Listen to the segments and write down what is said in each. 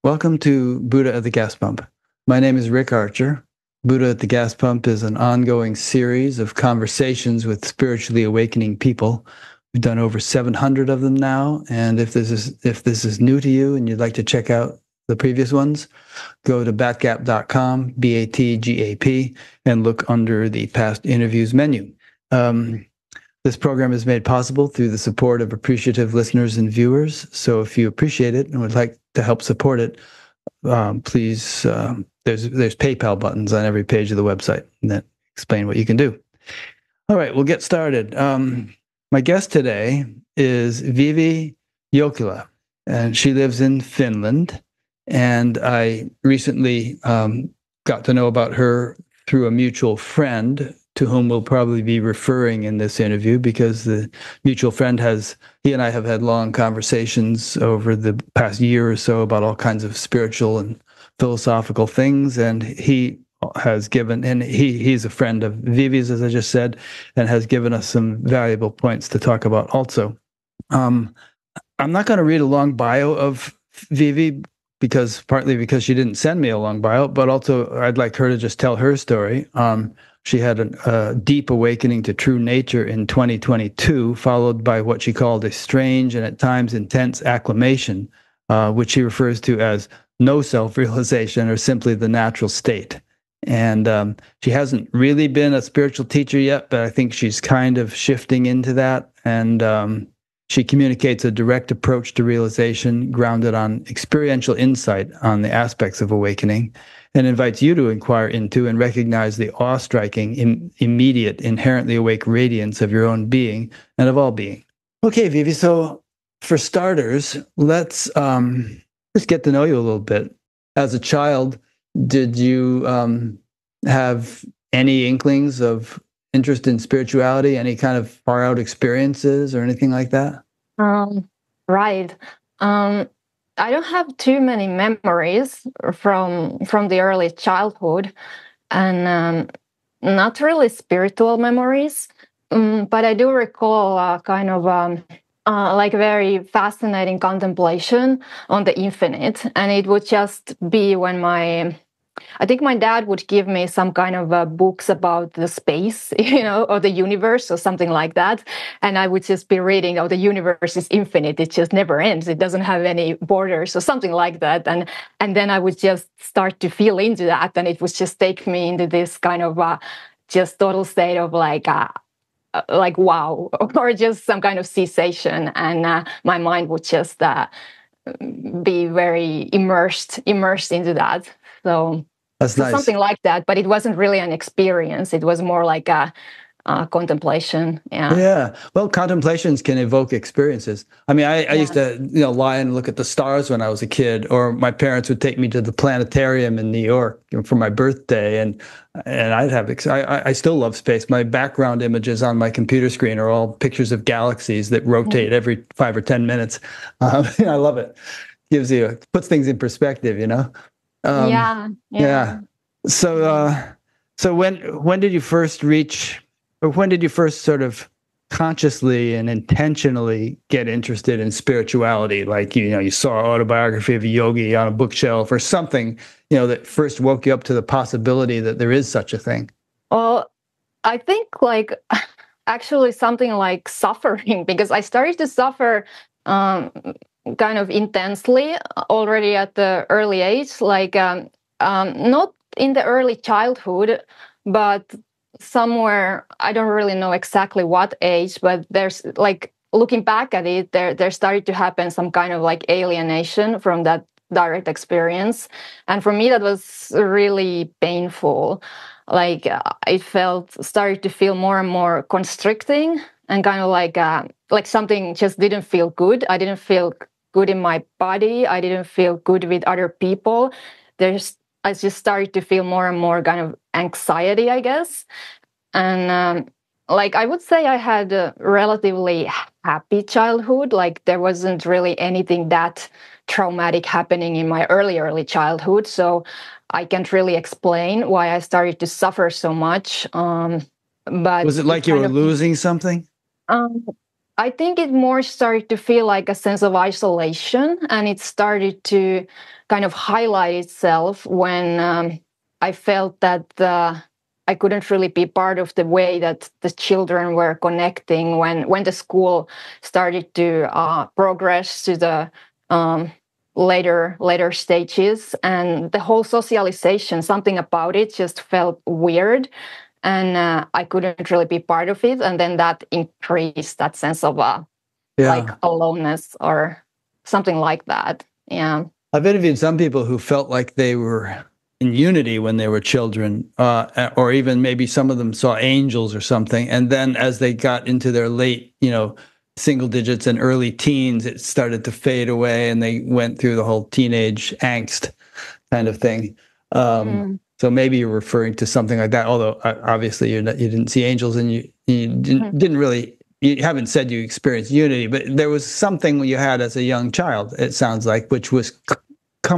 Welcome to Buddha at the Gas Pump. My name is Rick Archer. Buddha at the Gas Pump is an ongoing series of conversations with spiritually awakening people. We've done over 700 of them now, and if this is new to you and you'd like to check out the previous ones, go to batgap.com, BATGAP, and look under the past interviews menu. This program is made possible through the support of appreciative listeners and viewers. So if you appreciate it and would like to help support it, please, there's PayPal buttons on every page of the website that explain what you can do. All right, we'll get started. My guest today is Vivi Jokila, and she lives in Finland. And I recently got to know about her through a mutual friend to whom we'll probably be referring in this interview, because the mutual friend he and I have had long conversations over the past year or so about all kinds of spiritual and philosophical things. And he has given, and he's a friend of Vivi's, as I just said, and has given us some valuable points to talk about also. I'm not going to read a long bio of Vivi, partly because she didn't send me a long bio, but also I'd like her to just tell her story. She had a deep awakening to true nature in 2022, followed by what she called a strange and at times intense acclimation, which she refers to as no self-realization or simply the natural state. And she hasn't really been a spiritual teacher yet, but I think she's kind of shifting into that. And she communicates a direct approach to realization grounded on experiential insight on the aspects of awakening, and invites you to inquire into and recognize the awe-striking, immediate, inherently awake radiance of your own being and of all being. Okay, Vivi, so for starters, let's just get to know you a little bit. As a child, did you have any inklings of interest in spirituality, any kind of far-out experiences or anything like that? Right. I don't have too many memories from the early childhood, and not really spiritual memories. But I do recall kind of like very fascinating contemplation on the infinite, and it would just be when I think my dad would give me some kind of books about the space, or the universe or something like that. And I would just be reading, oh, the universe is infinite. It just never ends. It doesn't have any borders or something like that. And then I would just start to feel into that. And it would just take me into this kind of just total state of like wow, or just some kind of cessation. And my mind would just be very immersed into that. So that's nice. Something like that, but it wasn't really an experience. It was more like a contemplation. Yeah. Well, contemplations can evoke experiences. I mean, I used to, lie and look at the stars when I was a kid, or my parents would take me to the planetarium in New York for my birthday, and I'd have. I still love space. My background images on my computer screen are all pictures of galaxies that rotate every 5 or 10 minutes. I love it. Puts things in perspective, Yeah. So when did you first reach, or when did you first sort of consciously and intentionally get interested in spirituality? Like, you saw an autobiography of a yogi on a bookshelf or something, that first woke you up to the possibility that there is such a thing. Well, I think actually something like suffering, because I started to suffer kind of intensely already at the early age, not in the early childhood, but somewhere, I don't really know exactly what age, but there's looking back at it, there started to happen some kind of like alienation from that direct experience. And for me, that was really painful. It started to feel more and more constricting, and kind of like something just didn't feel good. I didn't feel good in my body. I didn't feel good with other people. I just started to feel more and more kind of anxiety, I guess. And I would say I had a relatively happy childhood. Like there wasn't really anything that traumatic happening in my early childhood. So I can't really explain why I started to suffer so much. But was it like you were losing something? I think it more started to feel like a sense of isolation, and it started to kind of highlight itself when I felt that I couldn't really be part of the way that the children were connecting when the school started to progress to the later stages, and the whole socialization, something about it just felt weird, and I couldn't really be part of it, and then that increased that sense of like Yeah. aloneness or something like that. Yeah. I've interviewed some people who felt like they were in unity when they were children, or even maybe some of them saw angels or something. And then as they got into their late, single digits and early teens, it started to fade away, and they went through the whole teenage angst kind of thing. Mm. So maybe you're referring to something like that. Although obviously you didn't see angels, and you didn't really. You haven't said you experienced unity, but there was something you had as a young child, it sounds like, which was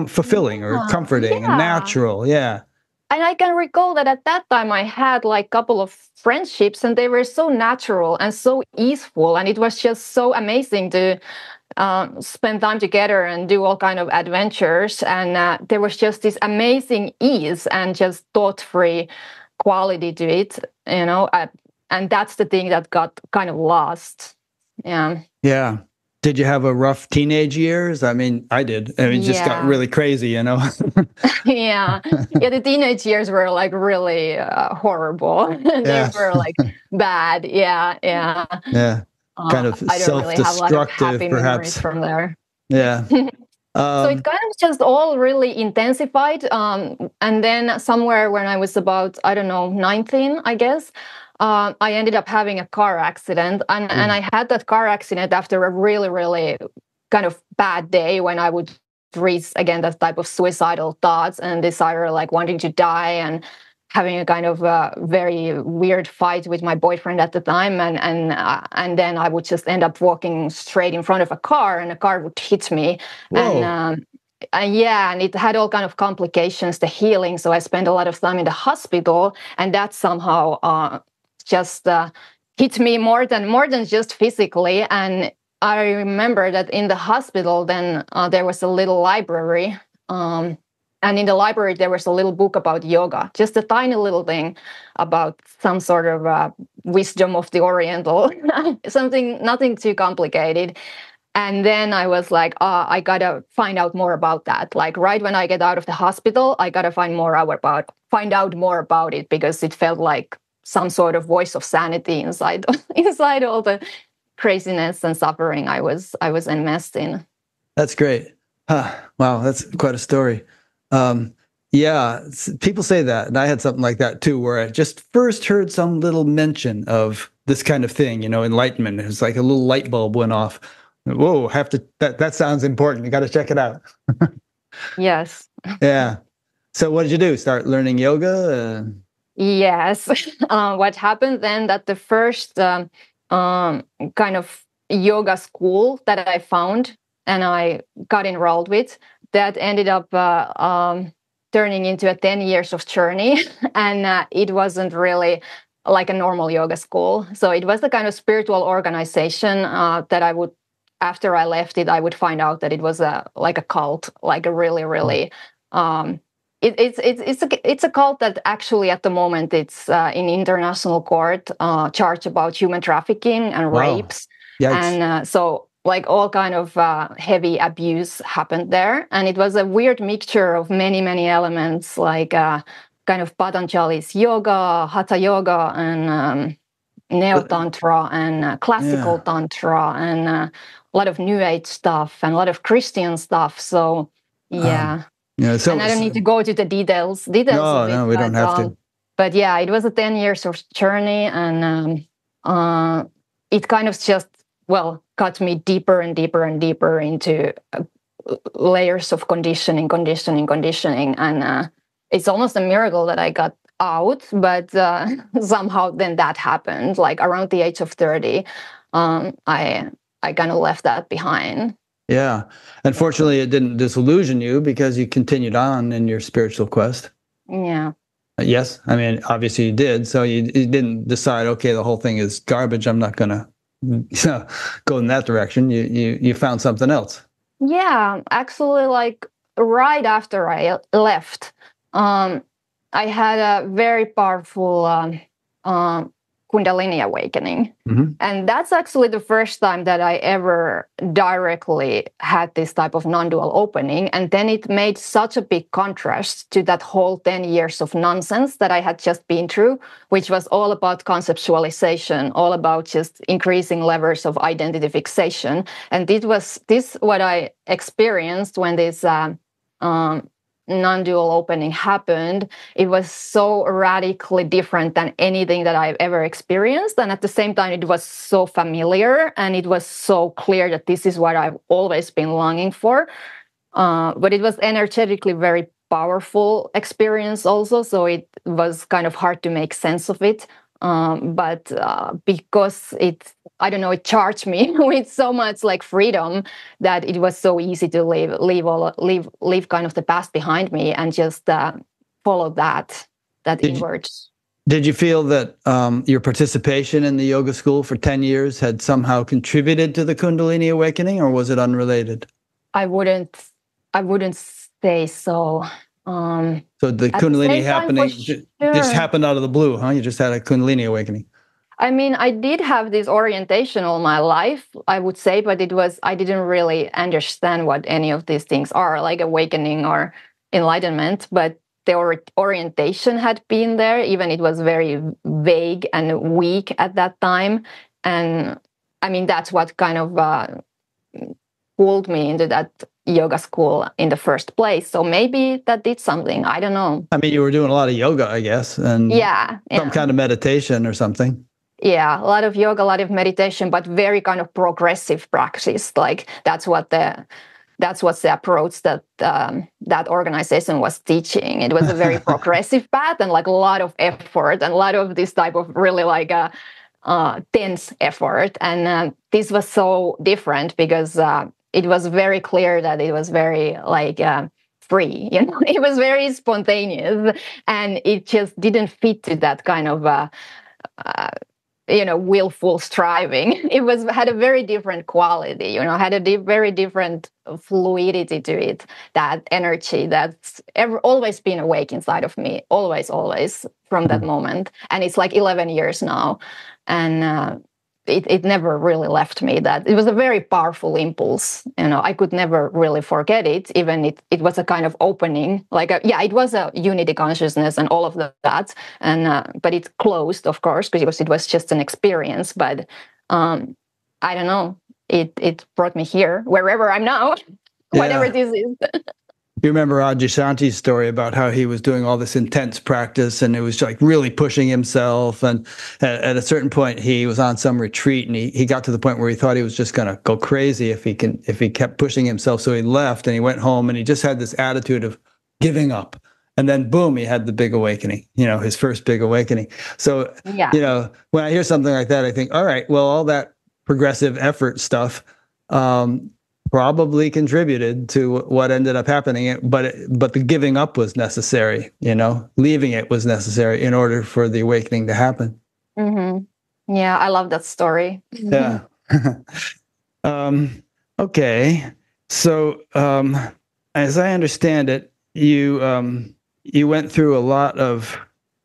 fulfilling or comforting and Yeah. natural. Yeah. And I can recall that at that time I had like a couple of friendships, and they were so natural and so easeful, and it was just so amazing to spend time together and do all kind of adventures. And there was just this amazing ease and just thought-free quality to it, and that's the thing that got kind of lost. Yeah. Yeah. Did you have a rough teenage years? I mean, I did. I mean, it just got Yeah. really crazy, Yeah. Yeah, the teenage years were like really horrible. They Yeah. were like bad. Yeah. Yeah. Kind of I don't really have a lot of self-destructive, happy memories perhaps. from there. Yeah. So it kind of just all really intensified. And then somewhere when I was about, I don't know, 19, I guess, I ended up having a car accident. And I had that car accident after a really, really kind of bad day when I would reach again that type of suicidal thoughts and desire, like wanting to die, and having a kind of very weird fight with my boyfriend at the time, and then I would just end up walking straight in front of a car, and a car would hit me. Whoa. And yeah, and it had all kind of complications, the healing. So I spent a lot of time in the hospital, and that somehow just hit me more than just physically. And I remember that in the hospital, then there was a little library. And in the library, there was a little book about yoga, just a tiny little thing about some sort of wisdom of the Oriental, nothing too complicated. And then I was like, I gotta find out more about that. Like right when I get out of the hospital, I gotta find out more about it, because it felt like some sort of voice of sanity inside inside all the craziness and suffering I was enmeshed in. That's great. Huh. Wow, that's quite a story. Yeah, people say that, and I had something like that too, where I just first heard some little mention of this kind of thing, enlightenment. It was like a little light bulb went off. Whoa, that sounds important. You got to check it out. Yes. Yeah. So what did you do? Start learning yoga? Yes. What happened then, that the first kind of yoga school that I found and I got enrolled with, that ended up turning into a 10 years of journey. And it wasn't really like a normal yoga school. So it was the kind of spiritual organization that I would, after I left it, I would find out that it was like a cult, like a really, really it's a cult that actually at the moment it's in international court charged about human trafficking and rapes. Yikes. And so like all kind of heavy abuse happened there. And it was a weird mixture of many elements, like kind of Patanjali's yoga, Hatha yoga, and neo-tantra and classical tantra, and a lot of new age stuff and a lot of Christian stuff. So yeah. So, and I don't need to go to the details of it. No, we don't have to. But yeah, it was a 10 years of journey, and it kind of just, got me deeper and deeper and deeper into layers of conditioning. And it's almost a miracle that I got out, but somehow then that happened. Like around the age of 30, I kind of left that behind. Yeah. Unfortunately, it didn't disillusion you because you continued on in your spiritual quest. Yeah. Yes. I mean, obviously you did. So you didn't decide, okay, the whole thing is garbage, I'm not going to go in that direction. You found something else. Yeah, actually, like right after I left, I had a very powerful Kundalini awakening. Mm-hmm. And that's actually the first time that I ever directly had this type of non dual opening. And then it made such a big contrast to that whole 10 years of nonsense that I had just been through, which was all about conceptualization, all about just increasing levels of identity fixation. And this what I experienced when this non-dual opening happened. It was so radically different than anything that I've ever experienced, and at the same time it was so familiar, and it was so clear that this is what I've always been longing for. But it was energetically very powerful experience also, so it was kind of hard to make sense of it. But because I don't know, it charged me with so much like freedom that it was so easy to leave kind of the past behind me and just follow that inwards. Did you feel that your participation in the yoga school for 10 years had somehow contributed to the Kundalini awakening, or was it unrelated? I wouldn't say so. So the Kundalini happening just happened out of the blue, huh? You just had a Kundalini awakening. I mean, I did have this orientation all my life, I would say, but I didn't really understand what any of these things are, like awakening or enlightenment. But the orientation had been there, even it was very vague and weak at that time. And I mean, that's what kind of pulled me into that yoga school in the first place. So maybe that did something. I don't know. I mean, you were doing a lot of yoga, I guess, and some kind of meditation or something. Yeah, a lot of yoga, a lot of meditation, but very kind of progressive practice. Like that's what's the approach that that organization was teaching. It was a very progressive path and like a lot of effort and a lot of this type of really like tense effort. And this was so different because it was very clear that it was very like free, you know, it was very spontaneous, and it just didn't fit to that kind of willful striving. It had a very different quality, you know, had a very different fluidity to it, that energy that's always been awake inside of me, always from that moment. And it's like 11 years now. And it never really left me. That it was a very powerful impulse. You know, I could never really forget it. Even it was a kind of opening. Like, it was a unity consciousness and all of that. And but it closed, of course, because it was just an experience. But I don't know. It brought me here, wherever I'm now, whatever this is. You remember Adyashanti's story about how he was doing all this intense practice and it was like really pushing himself. And at a certain point, he was on some retreat and he got to the point where he thought he was just going to go crazy if he kept pushing himself. So he left and he went home and he just had this attitude of giving up. And then boom, he had the big awakening, you know, his first big awakening. So, you know, when I hear something like that, I think, all right, well, all that progressive effort stuff, probably contributed to what ended up happening, but the giving up was necessary. You know, leaving it was necessary in order for the awakening to happen. Mm-hmm. Yeah, I love that story. Yeah. Okay. So, as I understand it, you went through a lot of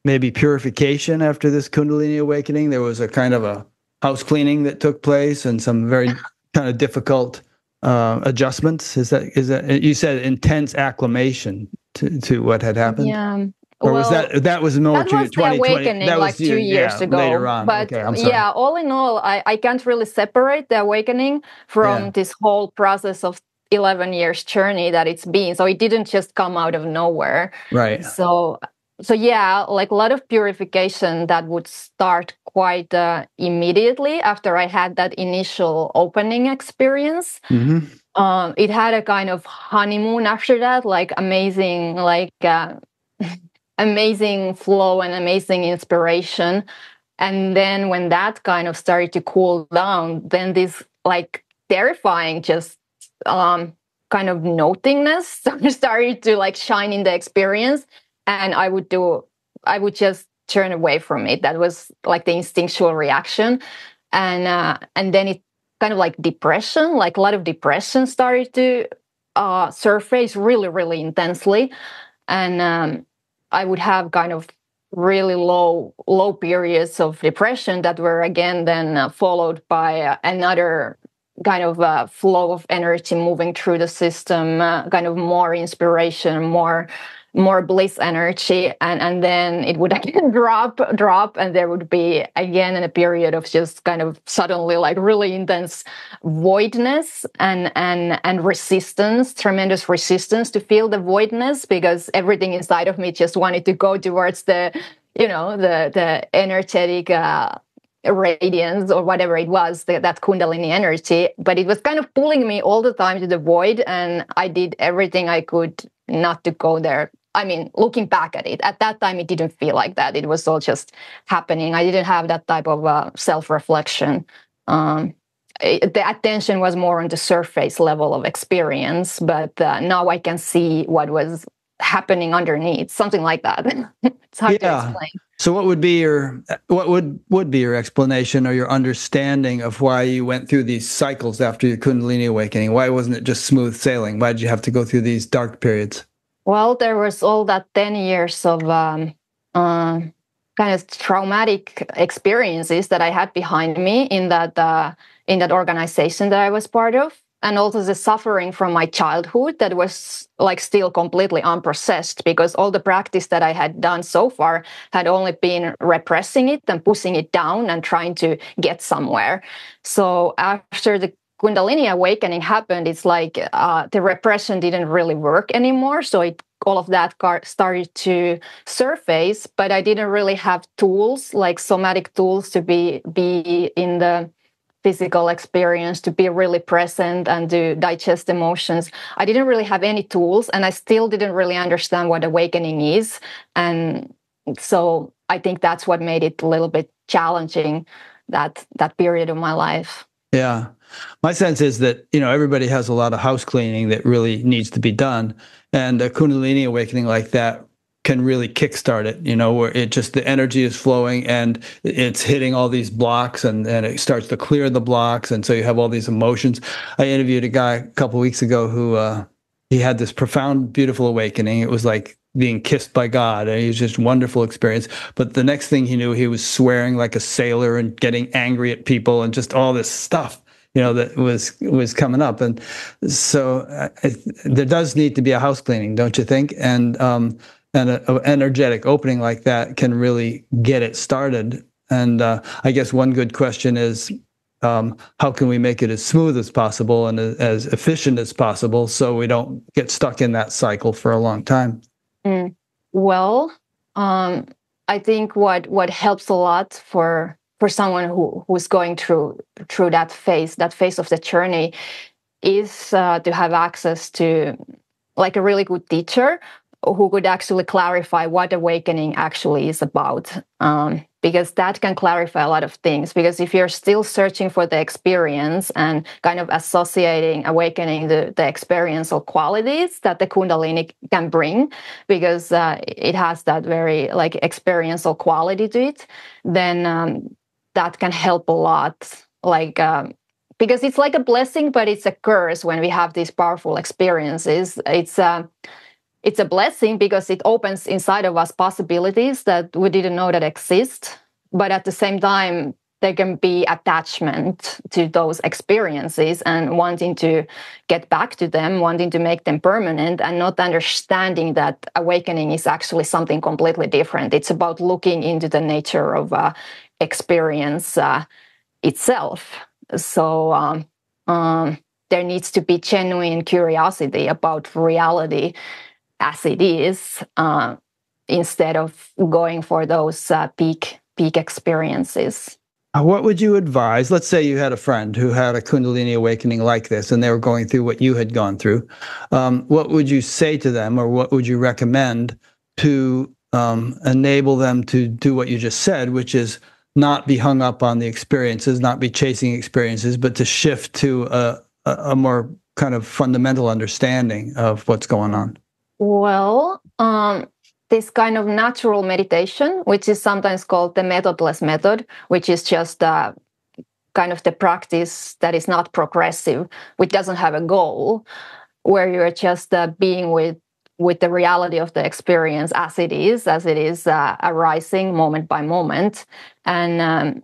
maybe purification after this Kundalini awakening. There was a kind of a house cleaning that took place and some very kind of difficult adjustments. Is that you said intense acclamation to what had happened? Yeah. Or was that was more that was 2020? Awakening that was like 2 years ago. Later on. But okay, I'm sorry. Yeah, all in all, I can't really separate the awakening from this whole process of 11 years journey that it's been. So it didn't just come out of nowhere. Right. So yeah, like a lot of purification that would start quite immediately after I had that initial opening experience. Mm-hmm. It had a kind of honeymoon after that, like amazing, like amazing flow and amazing inspiration. And then when that kind of started to cool down, then this like terrifying just kind of nothingness started to like shine in the experience. And I would just turn away from it. That was like the instinctual reaction. and then it kind of like depression, like a lot of depression started to surface really, really intensely, and I would have kind of really low periods of depression that were again then followed by another kind of flow of energy moving through the system, kind of more inspiration, more bliss energy, and then it would again drop, and there would be again in a period of just kind of suddenly like really intense voidness and resistance, tremendous resistance to feel the voidness, because everything inside of me just wanted to go towards the the energetic radiance or whatever it was, that kundalini energy, but it was kind of pulling me all the time to the void, and I did everything I could not to go there. I mean, looking back at it, at that time, it didn't feel like that. It was all just happening. I didn't have that type of self-reflection. The attention was more on the surface level of experience, but now I can see what was happening underneath, something like that. It's hard to explain. So what would be your explanation or your understanding of why you went through these cycles after your Kundalini awakening? Why wasn't it just smooth sailing? Why did you have to go through these dark periods? Well, there was all that 10 years of kind of traumatic experiences that I had behind me in that organization that I was part of. And also the suffering from my childhood that was like still completely unprocessed, because all the practice that I had done so far had only been repressing it and pushing it down and trying to get somewhere. So after the Kundalini awakening happened, it's like the repression didn't really work anymore. So all of that started to surface, but I didn't really have tools, like somatic tools, to be in the physical experience, to be really present and to digest emotions. I didn't really have any tools, and I still didn't really understand what awakening is. And so I think that's what made it a little bit challenging, that period of my life. Yeah. My sense is that, everybody has a lot of house cleaning that really needs to be done. And a Kundalini awakening like that can really kickstart it, where the energy is flowing and it's hitting all these blocks, and it starts to clear the blocks. And so you have all these emotions. I interviewed a guy a couple of weeks ago who he had this profound, beautiful awakening. It was like being kissed by God. And it was just a wonderful experience. But the next thing he knew, he was swearing like a sailor and getting angry at people and just all this stuff, that was coming up. And so there does need to be a house cleaning, don't you think? And an energetic opening like that can really get it started. And I guess one good question is, how can we make it as smooth as possible and as efficient as possible so we don't get stuck in that cycle for a long time? Well, I think what helps a lot for someone who's going through that phase of the journey is to have access to like a really good teacher who could actually clarify what awakening actually is about. Because that can clarify a lot of things. Because if you're still searching for the experience and kind of associating awakening the experiential qualities that the Kundalini can bring, because it has that very like experiential quality to it, then that can help a lot. Like because it's like a blessing, but it's a curse when we have these powerful experiences. It's a blessing because it opens inside of us possibilities that we didn't know that exist. But at the same time, there can be attachment to those experiences and wanting to get back to them, wanting to make them permanent, and not understanding that awakening is actually something completely different. It's about looking into the nature of experience itself. So there needs to be genuine curiosity about reality as it is, instead of going for those peak experiences. What would you advise? Let's say you had a friend who had a Kundalini awakening like this, and they were going through what you had gone through. What would you say to them, or what would you recommend to enable them to do what you just said, which is not be hung up on the experiences, not be chasing experiences, but to shift to a more kind of fundamental understanding of what's going on? Well, this kind of natural meditation, which is sometimes called the methodless method, which is just kind of the practice that is not progressive, which doesn't have a goal, where you're just being with the reality of the experience as it is arising moment by moment. And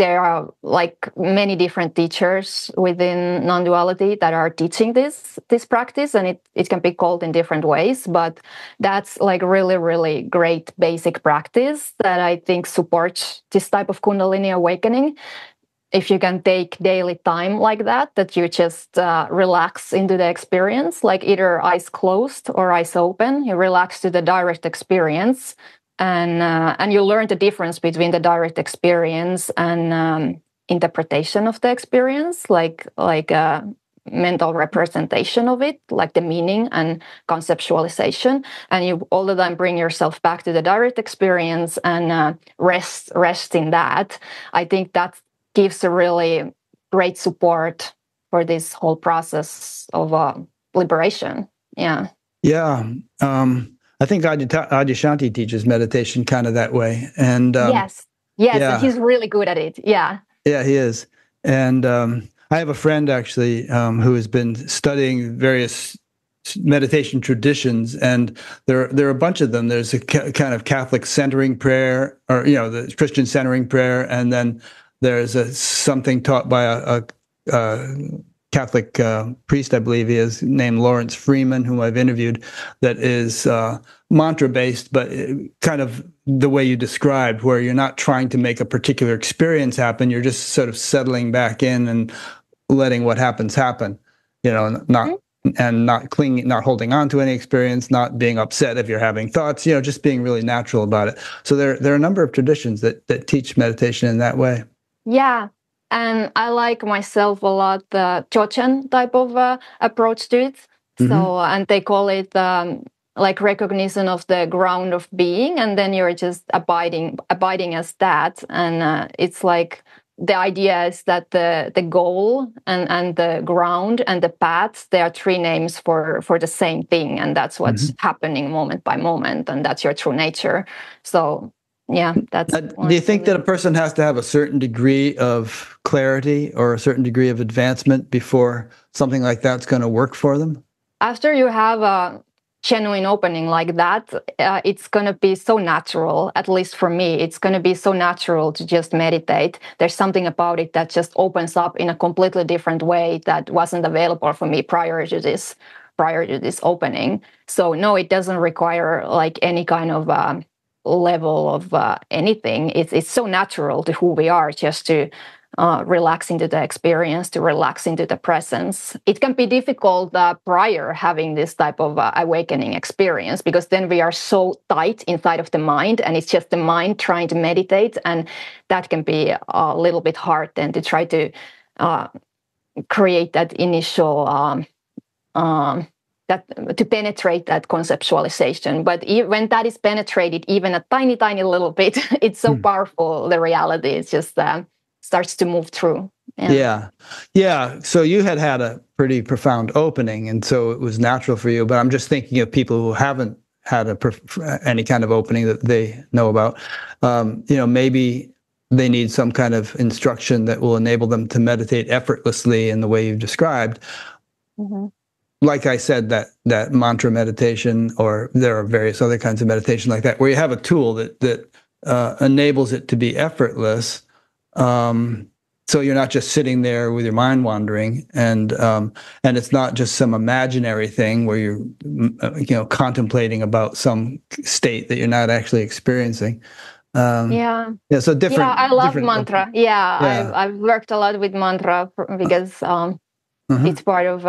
there are like many different teachers within non-duality that are teaching this practice, and it can be called in different ways, but that's like really, really great basic practice that I think supports this type of Kundalini awakening. If you can take daily time like that you just relax into the experience, like either eyes closed or eyes open, you relax to the direct experience, and you learn the difference between the direct experience and interpretation of the experience, like a mental representation of it, like the meaning and conceptualization, and you all the time bring yourself back to the direct experience and rest in that. I think that gives a really great support for this whole process of liberation. Yeah. Yeah. I think Adyashanti teaches meditation kind of that way. And yes, yeah. And he's really good at it. Yeah. Yeah, he is. And I have a friend actually who has been studying various meditation traditions, and there are a bunch of them. There's a kind of Catholic centering prayer, or the Christian centering prayer, and then there's something taught by a Catholic priest, I believe he is, named Lawrence Freeman, whom I've interviewed, that is mantra-based, but kind of the way you described, where you're not trying to make a particular experience happen, you're just sort of settling back in and letting what happens happen, not clinging, not holding on to any experience, not being upset if you're having thoughts, just being really natural about it. So there are a number of traditions that teach meditation in that way. Yeah. And I like myself a lot the Chochen type of approach to it. Mm-hmm. So, and they call it like recognition of the ground of being, and then you're just abiding as that. And it's like the idea is that the goal and the ground and the path, they are three names for the same thing, and that's what's happening moment by moment, and that's your true nature. So yeah, that's. Do you think that a person has to have a certain degree of clarity or a certain degree of advancement before something like that's going to work for them? After you have a genuine opening like that, it's going to be so natural. At least for me, it's going to be so natural to just meditate. There's something about it that just opens up in a completely different way that wasn't available for me prior to this opening. So no, it doesn't require like any kind of level of anything. It's so natural to who we are, just to relax into the experience, to relax into the presence. It can be difficult prior having this type of awakening experience, because then we are so tight inside of the mind, and it's just the mind trying to meditate, and that can be a little bit hard then to try to create that initial to penetrate that conceptualization. But when that is penetrated, even a tiny little bit, it's so powerful, the reality. It just starts to move through. Yeah. So you had a pretty profound opening, and so it was natural for you. But I'm just thinking of people who haven't had any kind of opening that they know about. Maybe they need some kind of instruction that will enable them to meditate effortlessly in the way you've described. Mm-hmm. Like I said, that mantra meditation, or there are various other kinds of meditation like that, where you have a tool that enables it to be effortless. So you're not just sitting there with your mind wandering, and it's not just some imaginary thing where you're contemplating about some state that you're not actually experiencing. So different. Yeah, I love mantra. Yeah. I've worked a lot with mantra because it's part of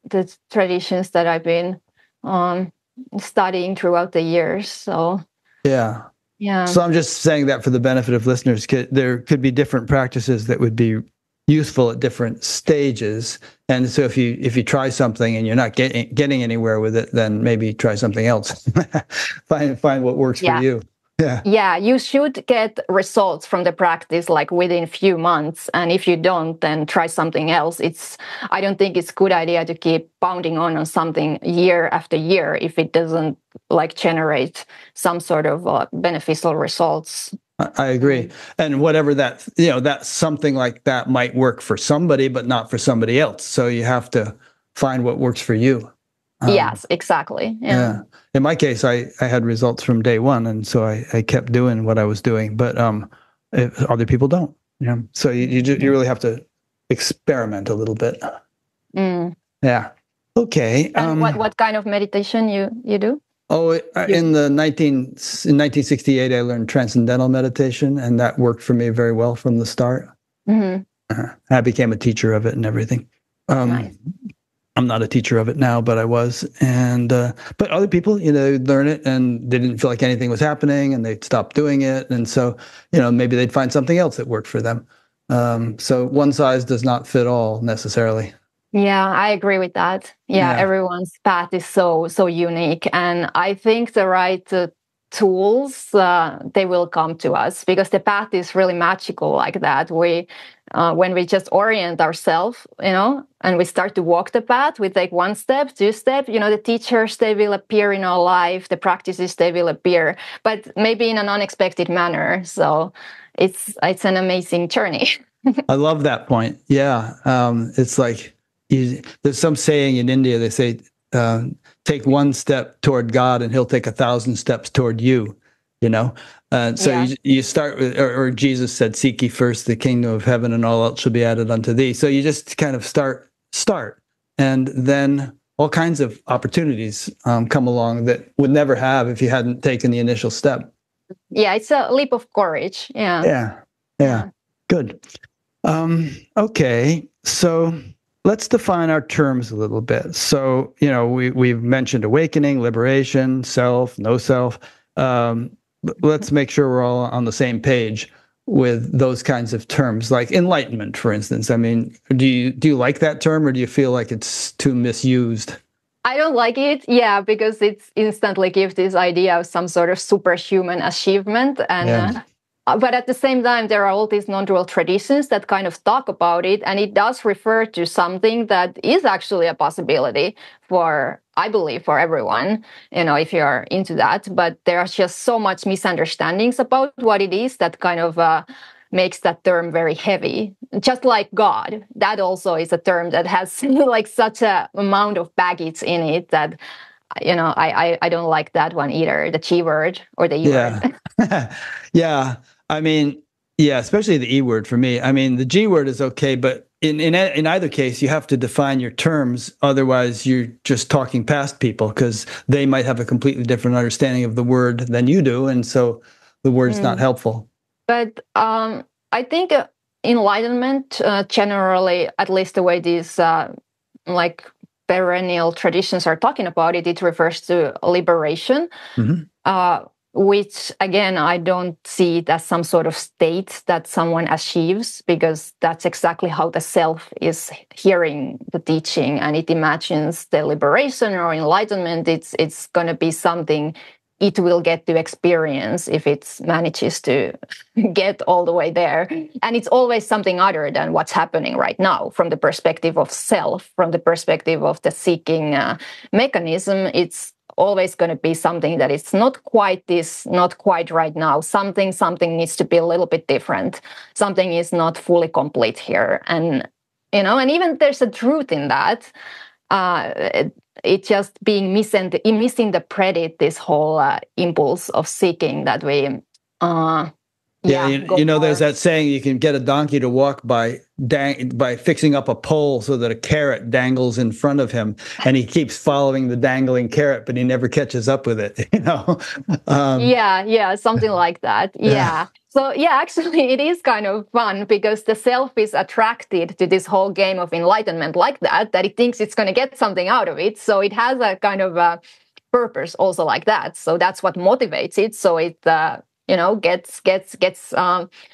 the traditions that I've been studying throughout the years. So yeah. So I'm just saying that for the benefit of listeners, there could be different practices that would be useful at different stages. And so if you try something and you're not getting anywhere with it, then maybe try something else. find what works for you. Yeah, you should get results from the practice like within a few months. And if you don't, then try something else. I don't think it's a good idea to keep pounding on something year after year if it doesn't like generate some sort of beneficial results I agree. And whatever that, that something like that might work for somebody, but not for somebody else. So you have to find what works for you. Yes, exactly. Yeah. In my case, I had results from day one. And so I kept doing what I was doing, but other people don't. So you really have to experiment a little bit. Yeah. Okay. And what kind of meditation you do? Oh, in 1968, I learned transcendental meditation, and that worked for me very well from the start. I became a teacher of it and everything. Nice. I'm not a teacher of it now, but I was. And but other people, learn it and they didn't feel like anything was happening, and they'd stop doing it. And so, maybe they'd find something else that worked for them. So one size does not fit all necessarily. Yeah, I agree with that. Yeah, everyone's path is so unique, and I think the right tools they will come to us, because the path is really magical like that. We when we just orient ourselves, and we start to walk the path, we take one step, two steps. The teachers, they will appear in our life, the practices, they will appear, but maybe in an unexpected manner. So it's an amazing journey. I love that point. Yeah, it's like. There's some saying in India, they say, take one step toward God and he'll take 1,000 steps toward you, So you start with, or Jesus said, seek ye first the kingdom of heaven and all else shall be added unto thee. So you just kind of start, and then all kinds of opportunities come along that would never have if you hadn't taken the initial step. Yeah, it's a leap of courage. Yeah. Good. Okay, so let's define our terms a little bit. So, we've mentioned awakening, liberation, self, no self. Let's make sure we're all on the same page with those kinds of terms, like enlightenment, for instance. I mean, do you like that term, or do you feel like it's too misused? I don't like it, because it instantly gives this idea of some sort of superhuman achievement. And but at the same time, there are all these non-dual traditions that kind of talk about it, and it does refer to something that is actually a possibility for, I believe, for everyone, if you're into that. But there are just so much misunderstandings about what it is that kind of makes that term very heavy. Just like God, that also is a term that has like such a amount of baggage in it that, I don't like that one either, the G word or the E word. Yeah. I mean, especially the E word for me. I mean, the G word is okay, but in either case, you have to define your terms. Otherwise, you're just talking past people, because they might have a completely different understanding of the word than you do. And so the word's not helpful. But I think enlightenment, generally, at least the way these like perennial traditions are talking about it, it refers to liberation. Which, again, I don't see it as some sort of state that someone achieves, because that's exactly how the self is hearing the teaching, and it imagines the liberation or enlightenment. It's going to be something it will get to experience if it manages to get all the way there. And it's always something other than what's happening right now from the perspective of self, from the perspective of the seeking mechanism. It's always going to be something that is not quite this, not quite right now. Something needs to be a little bit different. Something is not fully complete here. And, and even there's a truth in that. It's just being misinterpreted, this whole impulse of seeking that we there's that saying, you can get a donkey to walk by fixing up a pole so that a carrot dangles in front of him, and he keeps following the dangling carrot, but he never catches up with it. Something like that. So actually it is kind of fun, because the self is attracted to this whole game of enlightenment like that it thinks it's going to get something out of it. So it has a kind of a purpose also like that. So that's what motivates it. So it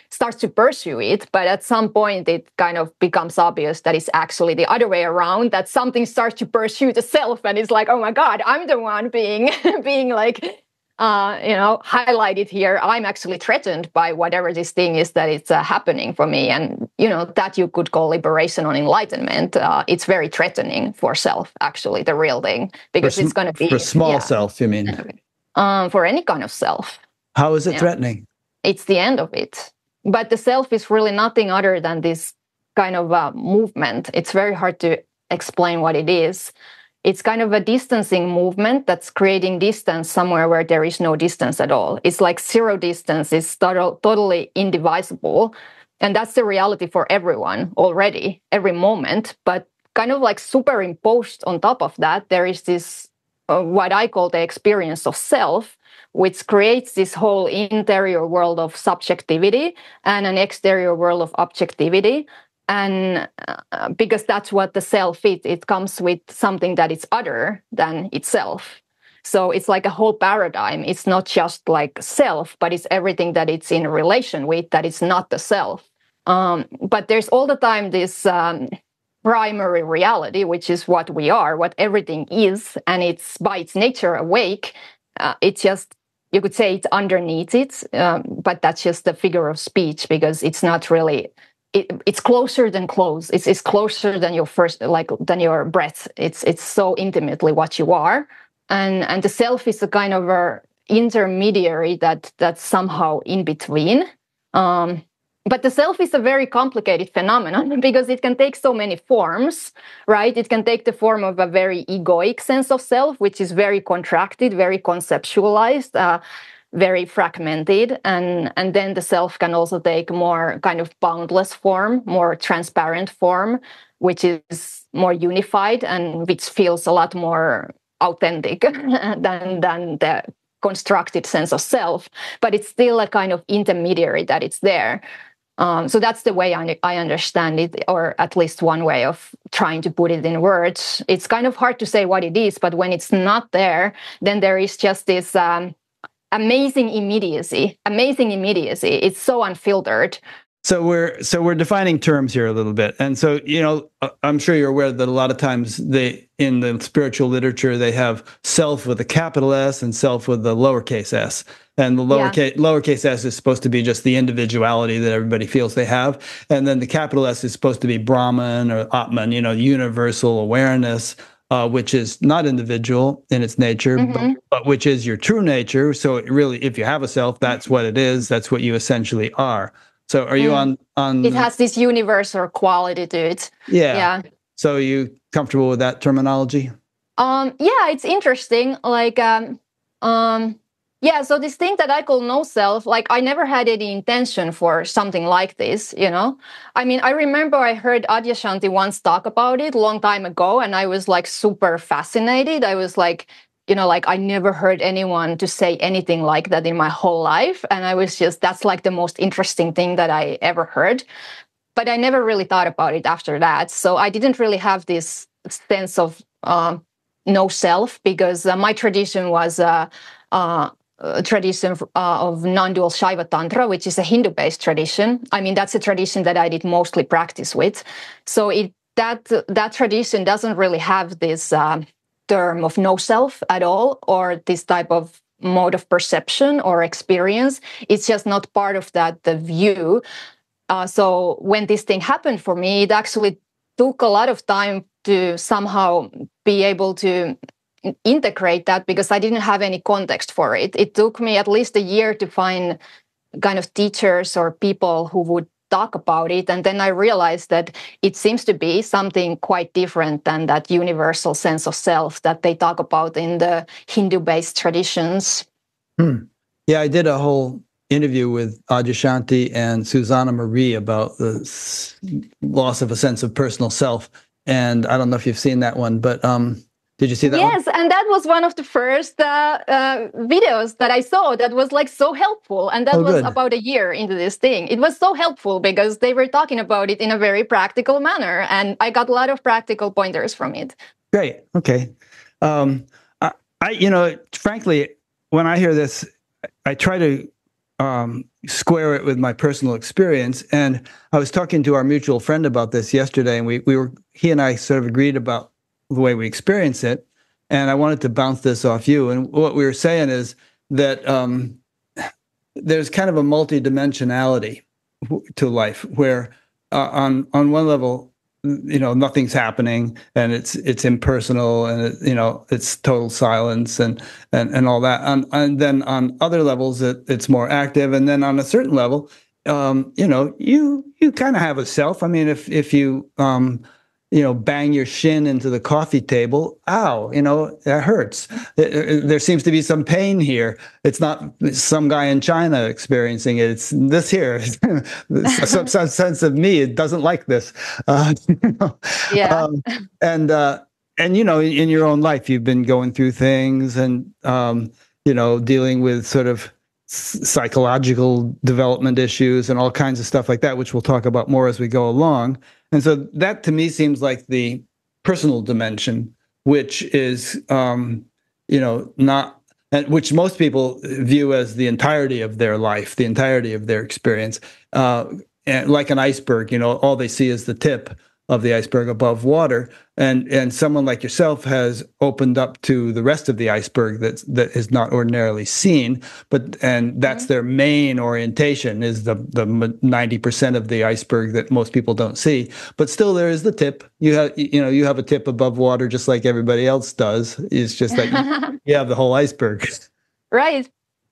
starts to pursue it, but at some point it kind of becomes obvious that it's actually the other way around, that something starts to pursue the self, and it's like, oh my God, I'm the one being like highlighted here. I'm actually threatened by whatever this thing is that it's happening for me, and that you could call liberation or enlightenment. It's very threatening for self, actually, the real thing, because it's going to be for small self. You mean for any kind of self. How is it threatening? it's the end of it. But the self is really nothing other than this kind of movement. It's very hard to explain what it is. It's kind of a distancing movement that's creating distance somewhere where there is no distance at all. It's like zero distance. It's totally indivisible. And that's the reality for everyone already, every moment. But kind of like superimposed on top of that, there is this, what I call the experience of self, which creates this whole interior world of subjectivity and an exterior world of objectivity. And because that's what the self is, it comes with something that is other than itself. So it's like a whole paradigm. It's not just like self, but it's everything that it's in relation with, that it's not the self. But there's all the time this primary reality, which is what we are, what everything is, and it's by its nature awake. It's just, you could say it's underneath it, but that's just the figure of speech, because it's not really... It's closer than close. It's closer than your than your breath. It's so intimately what you are, and the self is a kind of a intermediary that's somehow in between. But the self is a very complicated phenomenon because it can take so many forms, right? It can take the form of a very egoic sense of self, which is very contracted, very conceptualized. Very fragmented, and then the self can also take more kind of boundless form, more transparent form, which is more unified and which feels a lot more authentic than the constructed sense of self. But it's still a kind of intermediary that it's there. So that's the way I understand it, or at least one way of trying to put it in words. It's kind of hard to say what it is, but when it's not there, then there is just this... amazing immediacy. It's so unfiltered. So we're defining terms here a little bit. And so, I'm sure you're aware that a lot of times in the spiritual literature, they have self with a capital S and self with the lowercase s. And the lowercase s is supposed to be just the individuality that everybody feels they have. And then the capital S is supposed to be Brahman or Atman, universal awareness. Which is not individual in its nature, but which is your true nature. So it really, if you have a self, that's what it is. That's what you essentially are. So are you on? It has this universal quality to it. Yeah. So are you comfortable with that terminology? Yeah, it's interesting. So this thing that I call no self, like I never had any intention for something like this, I mean, I remember I heard Adyashanti once talk about it a long time ago, and I was like super fascinated. I was like, I never heard anyone to say anything like that in my whole life. And I was just, that's like the most interesting thing that I ever heard. But I never really thought about it after that. So I didn't really have this sense of no self, because my tradition was... tradition of non-dual Shaiva Tantra, which is a Hindu-based tradition. I mean, that's a tradition that I did mostly practice with. So that tradition doesn't really have this term of no self at all, or this type of mode of perception or experience. It's just not part of the view. So when this thing happened for me, it actually took a lot of time to somehow be able to integrate that, because I didn't have any context for it. It took me at least a year to find kind of teachers or people who would talk about it. And then I realized that it seems to be something quite different than that universal sense of self that they talk about in the Hindu-based traditions. Yeah, I did a whole interview with Adyashanti and Susanna Marie about the loss of a sense of personal self. And I don't know if you've seen that one, but did you see that? Yes, and that was one of the first videos that I saw that was like so helpful. And that was about a year into this thing. It was so helpful because they were talking about it in a very practical manner. And I got a lot of practical pointers from it. Great. Okay. Frankly, when I hear this, I try to square it with my personal experience. And I was talking to our mutual friend about this yesterday, and he and I sort of agreed about the way we experience it. And I wanted to bounce this off you. And what we were saying is that there's kind of a multidimensionality to life where on one level, nothing's happening, and it's impersonal, and it's total silence, and all that. And then on other levels, it's more active, and then on a certain level, you kind of have a self. I mean, if you bang your shin into the coffee table, ow, that hurts. There seems to be some pain here. It's not some guy in China experiencing it. It's this here. some sense of me. It doesn't like this. Yeah. And in your own life, you've been going through things, and dealing with sort of psychological development issues and all kinds of stuff like that, which we'll talk about more as we go along. And so that to me seems like the personal dimension, which is, not, which most people view as the entirety of their life, the entirety of their experience. And like an iceberg, all they see is the tip of the iceberg above water. And someone like yourself has opened up to the rest of the iceberg that is not ordinarily seen, and that's their main orientation, is the 90% of the iceberg that most people don't see. But still, there is the tip. You have a tip above water just like everybody else does. It's just that you have the whole iceberg. Right.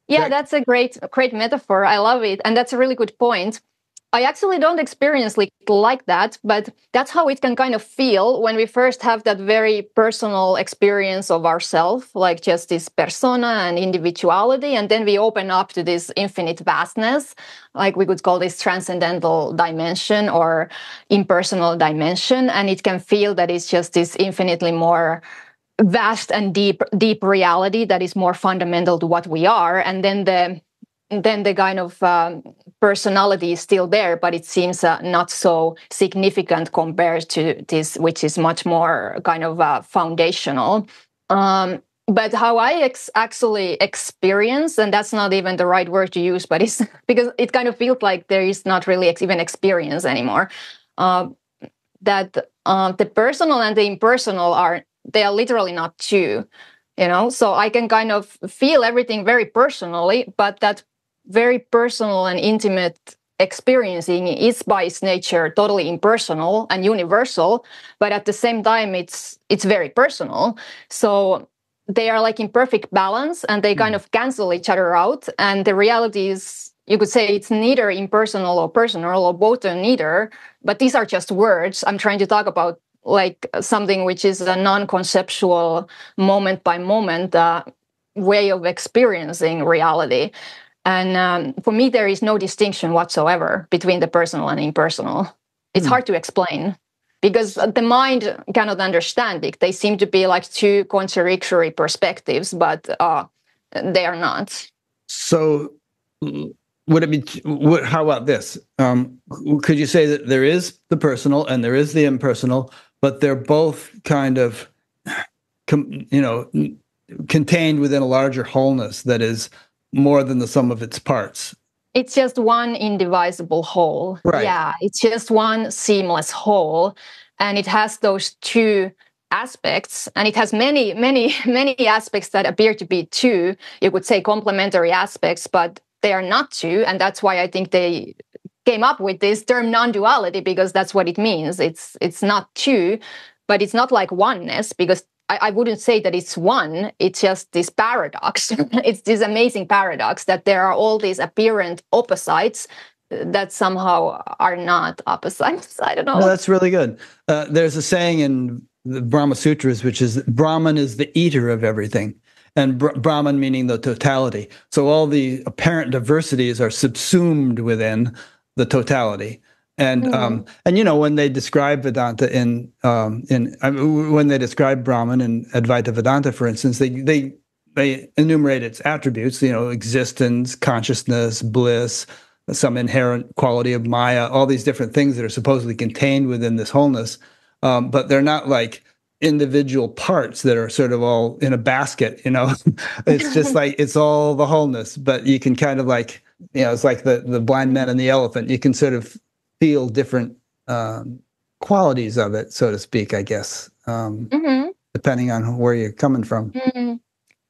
Yeah, that's a great metaphor. I love it, and that's a really good point. I actually don't experience like that, but that's how it can kind of feel when we first have that very personal experience of ourselves, like just this persona and individuality, and then we open up to this infinite vastness, like we could call this transcendental dimension or impersonal dimension, and it can feel that it's just this infinitely more vast and deep reality that is more fundamental to what we are, and then the kind of personality is still there, but it seems not so significant compared to this, which is much more kind of foundational. But how I actually experience, and that's not even the right word to use, but it's because it kind of feels like there is not really even experience anymore. That the personal and the impersonal they are literally not two. So I can kind of feel everything very personally, but that very personal and intimate experiencing is by its nature totally impersonal and universal, but at the same time it's very personal. So they are like in perfect balance, and they kind of cancel each other out, and the reality is, you could say, it's neither impersonal or personal, or both or neither, but these are just words. I'm trying to talk about like something which is a non-conceptual, moment by moment way of experiencing reality. And for me, there is no distinction whatsoever between the personal and impersonal. It's hard to explain because the mind cannot understand it. They seem to be like two contradictory perspectives, but they are not. So would it be, how about this? Could you say that there is the personal and there is the impersonal, but they're both kind of, contained within a larger wholeness that is more than the sum of its parts? It's just one indivisible whole. Right. Yeah, it's just one seamless whole. And it has those two aspects, and it has many, many, many aspects that appear to be two, you could say complementary aspects, but they are not two. And that's why I think they came up with this term non-duality, because that's what it means. It's not two, but it's not like oneness, because I wouldn't say that it's one. It's just this paradox. It's this amazing paradox that there are all these apparent opposites that somehow are not opposites. I don't know. No, that's really good. There's a saying in the Brahma Sutras, which is Brahman is the eater of everything. And Brahman meaning the totality. So all the apparent diversities are subsumed within the totality. And when they describe Vedanta when they describe Brahman in Advaita Vedanta, for instance, they enumerate its attributes, existence, consciousness, bliss, some inherent quality of Maya, all these different things that are supposedly contained within this wholeness, but they're not like individual parts that are sort of all in a basket. It's just like it's all the wholeness, but you can kind of like, it's like the blind man and the elephant. You can sort of feel different qualities of it, so to speak, I guess, depending on where you're coming from.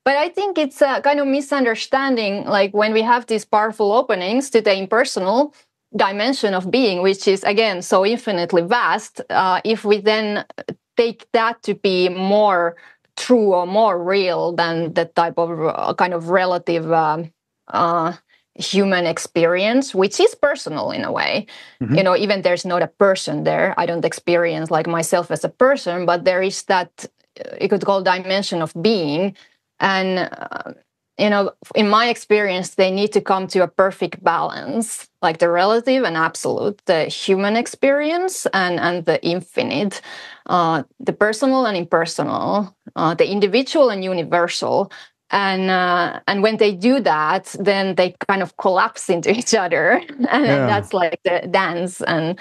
But I think it's a kind of misunderstanding, like when we have these powerful openings to the impersonal, dimension of being, which is again so infinitely vast, if we then take that to be more true or more real than the type of kind of relative human experience, which is personal in a way. Even there's not a person there. I don't experience like myself as a person, but there is that you could call dimension of being. And in my experience, they need to come to a perfect balance, like the relative and absolute, the human experience and the infinite, the personal and impersonal, the individual and universal. And when they do that, then they kind of collapse into each other, and that's like the dance. And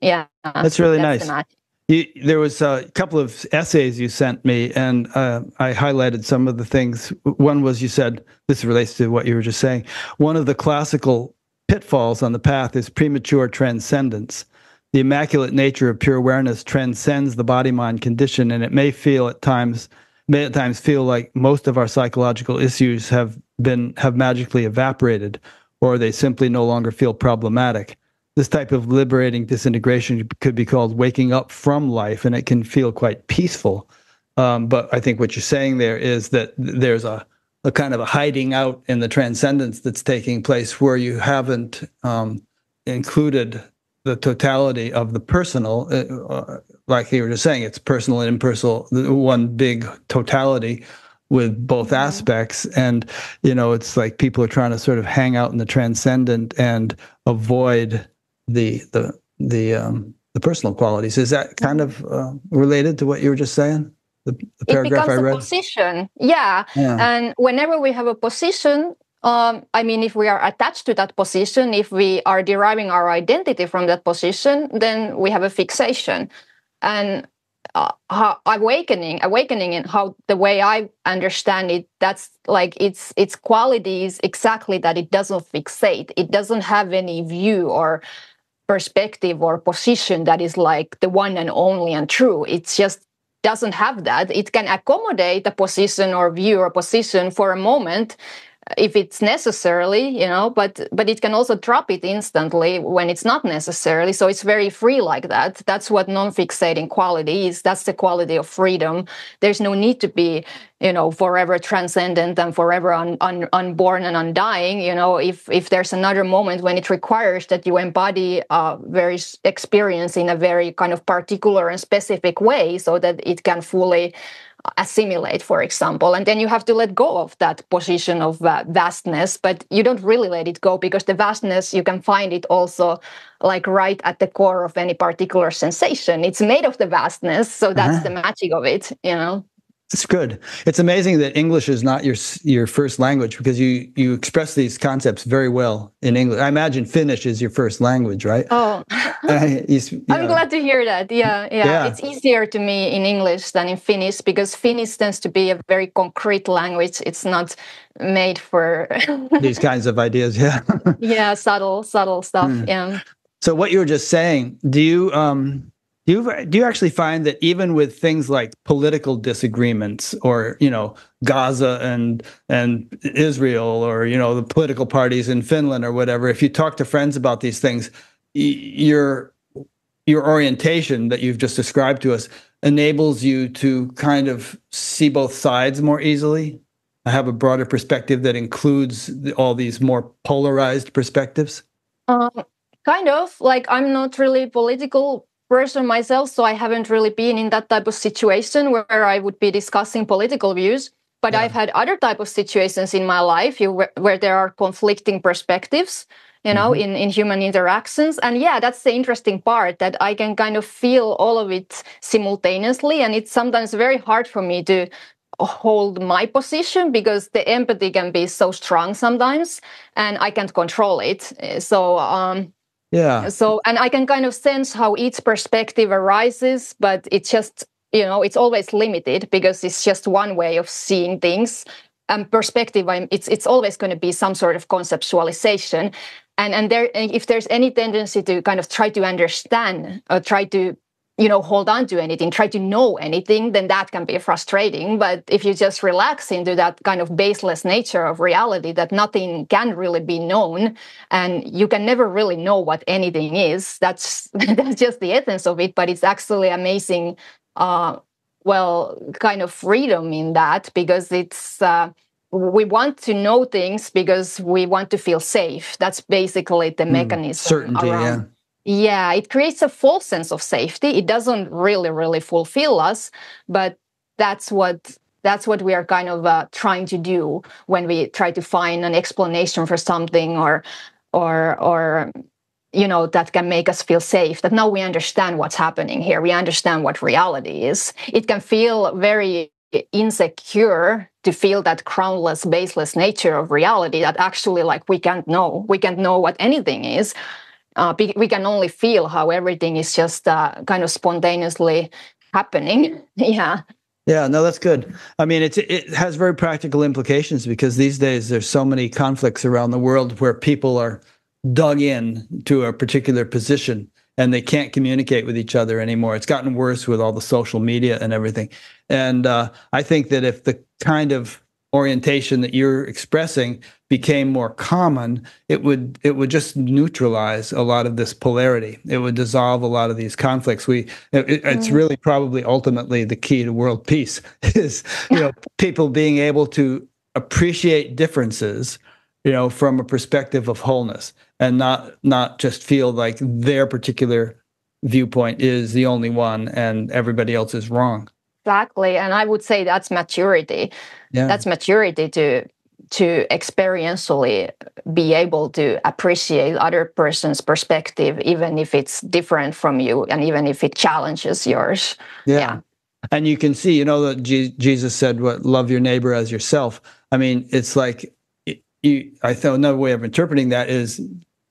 that's really nice. There was a couple of essays you sent me, and I highlighted some of the things. One was, you said, this relates to what you were just saying, one of the classical pitfalls on the path is premature transcendence. The immaculate nature of pure awareness transcends the body-mind condition, and it may at times feel like most of our psychological issues have magically evaporated, or they simply no longer feel problematic. This type of liberating disintegration could be called waking up from life, and it can feel quite peaceful. But I think what you're saying there is that there's a kind of a hiding out in the transcendence that's taking place, where you haven't included the totality of the personal, like you were just saying, it's personal and impersonal, one big totality with both aspects. And, it's like people are trying to sort of hang out in the transcendent and avoid the personal qualities. Is that kind of related to what you were just saying? The paragraph I read? It becomes a position. Yeah. And whenever we have a position, if we are attached to that position, if we are deriving our identity from that position, then we have a fixation. And awakening in how the way I understand it, that's like its quality is exactly that it doesn't fixate. It doesn't have any view or perspective or position that is like the one and only and true. It just doesn't have that. It can accommodate a position or view or position for a moment if it's necessarily, but it can also drop it instantly when it's not necessarily. So it's very free like that. That's what non-fixating quality is. That's the quality of freedom. There's no need to be, forever transcendent and forever unborn and undying. If there's another moment when it requires that you embody a very experience in a very kind of particular and specific way so that it can fully assimilate, for example, and then you have to let go of that position of vastness, but you don't really let it go, because the vastness, you can find it also like right at the core of any particular sensation. It's made of the vastness, so that's the magic of it. It's good. It's amazing that English is not your first language, because you express these concepts very well in English. I imagine Finnish is your first language, right? Oh, I'm glad to hear that. Yeah. It's easier to me in English than in Finnish, because Finnish tends to be a very concrete language. It's not made for these kinds of ideas. Yeah. Yeah, subtle stuff. Yeah. So what you were just saying, do you actually find that even with things like political disagreements, or Gaza and Israel, or the political parties in Finland or whatever, if you talk to friends about these things, your orientation that you've just described to us enables you to kind of see both sides more easily? I have a broader perspective that includes all these more polarized perspectives? Kind of. Like, I'm not really political person myself, so I haven't really been in that type of situation where I would be discussing political views. But I've had other type of situations in my life where there are conflicting perspectives, in human interactions. And that's the interesting part, that I can kind of feel all of it simultaneously. And it's sometimes very hard for me to hold my position, because the empathy can be so strong sometimes, and I can't control it. So, and I can kind of sense how each perspective arises, but it's just, it's always limited, because it's just one way of seeing things. And perspective, it's always going to be some sort of conceptualization. And if there's any tendency to kind of try to understand or try to hold on to anything, try to know anything, then that can be frustrating. But if you just relax into that kind of baseless nature of reality, that nothing can really be known, and you can never really know what anything is, that's just the essence of it. But it's actually amazing, kind of freedom in that, because it's we want to know things because we want to feel safe. That's basically the mechanism. Certainty, around. Yeah, it creates a false sense of safety. It doesn't really fulfill us, but that's what we are kind of trying to do when we try to find an explanation for something, or that can make us feel safe. That now we understand what's happening here. We understand what reality is. It can feel very insecure to feel that groundless, baseless nature of reality, that actually, like, we can't know what anything is. We can only feel how everything is just kind of spontaneously happening. Yeah. Yeah, no, that's good. I mean, it has very practical implications, because these days there's so many conflicts around the world where people are dug in to a particular position and they can't communicate with each other anymore. It's gotten worse with all the social media and everything. And I think that if the kind of orientation that you're expressing became more common, it would just neutralize a lot of this polarity. It would dissolve a lot of these conflicts. It's really probably ultimately the key to world peace is, people being able to appreciate differences, from a perspective of wholeness, and not just feel like their particular viewpoint is the only one and everybody else is wrong. Exactly. And I would say that's maturity. Yeah. That's maturity to experientially be able to appreciate other person's perspective, even if it's different from you and even if it challenges yours. Yeah. And you can see, that Jesus said, love your neighbor as yourself. I mean, it's like, I thought another way of interpreting that is,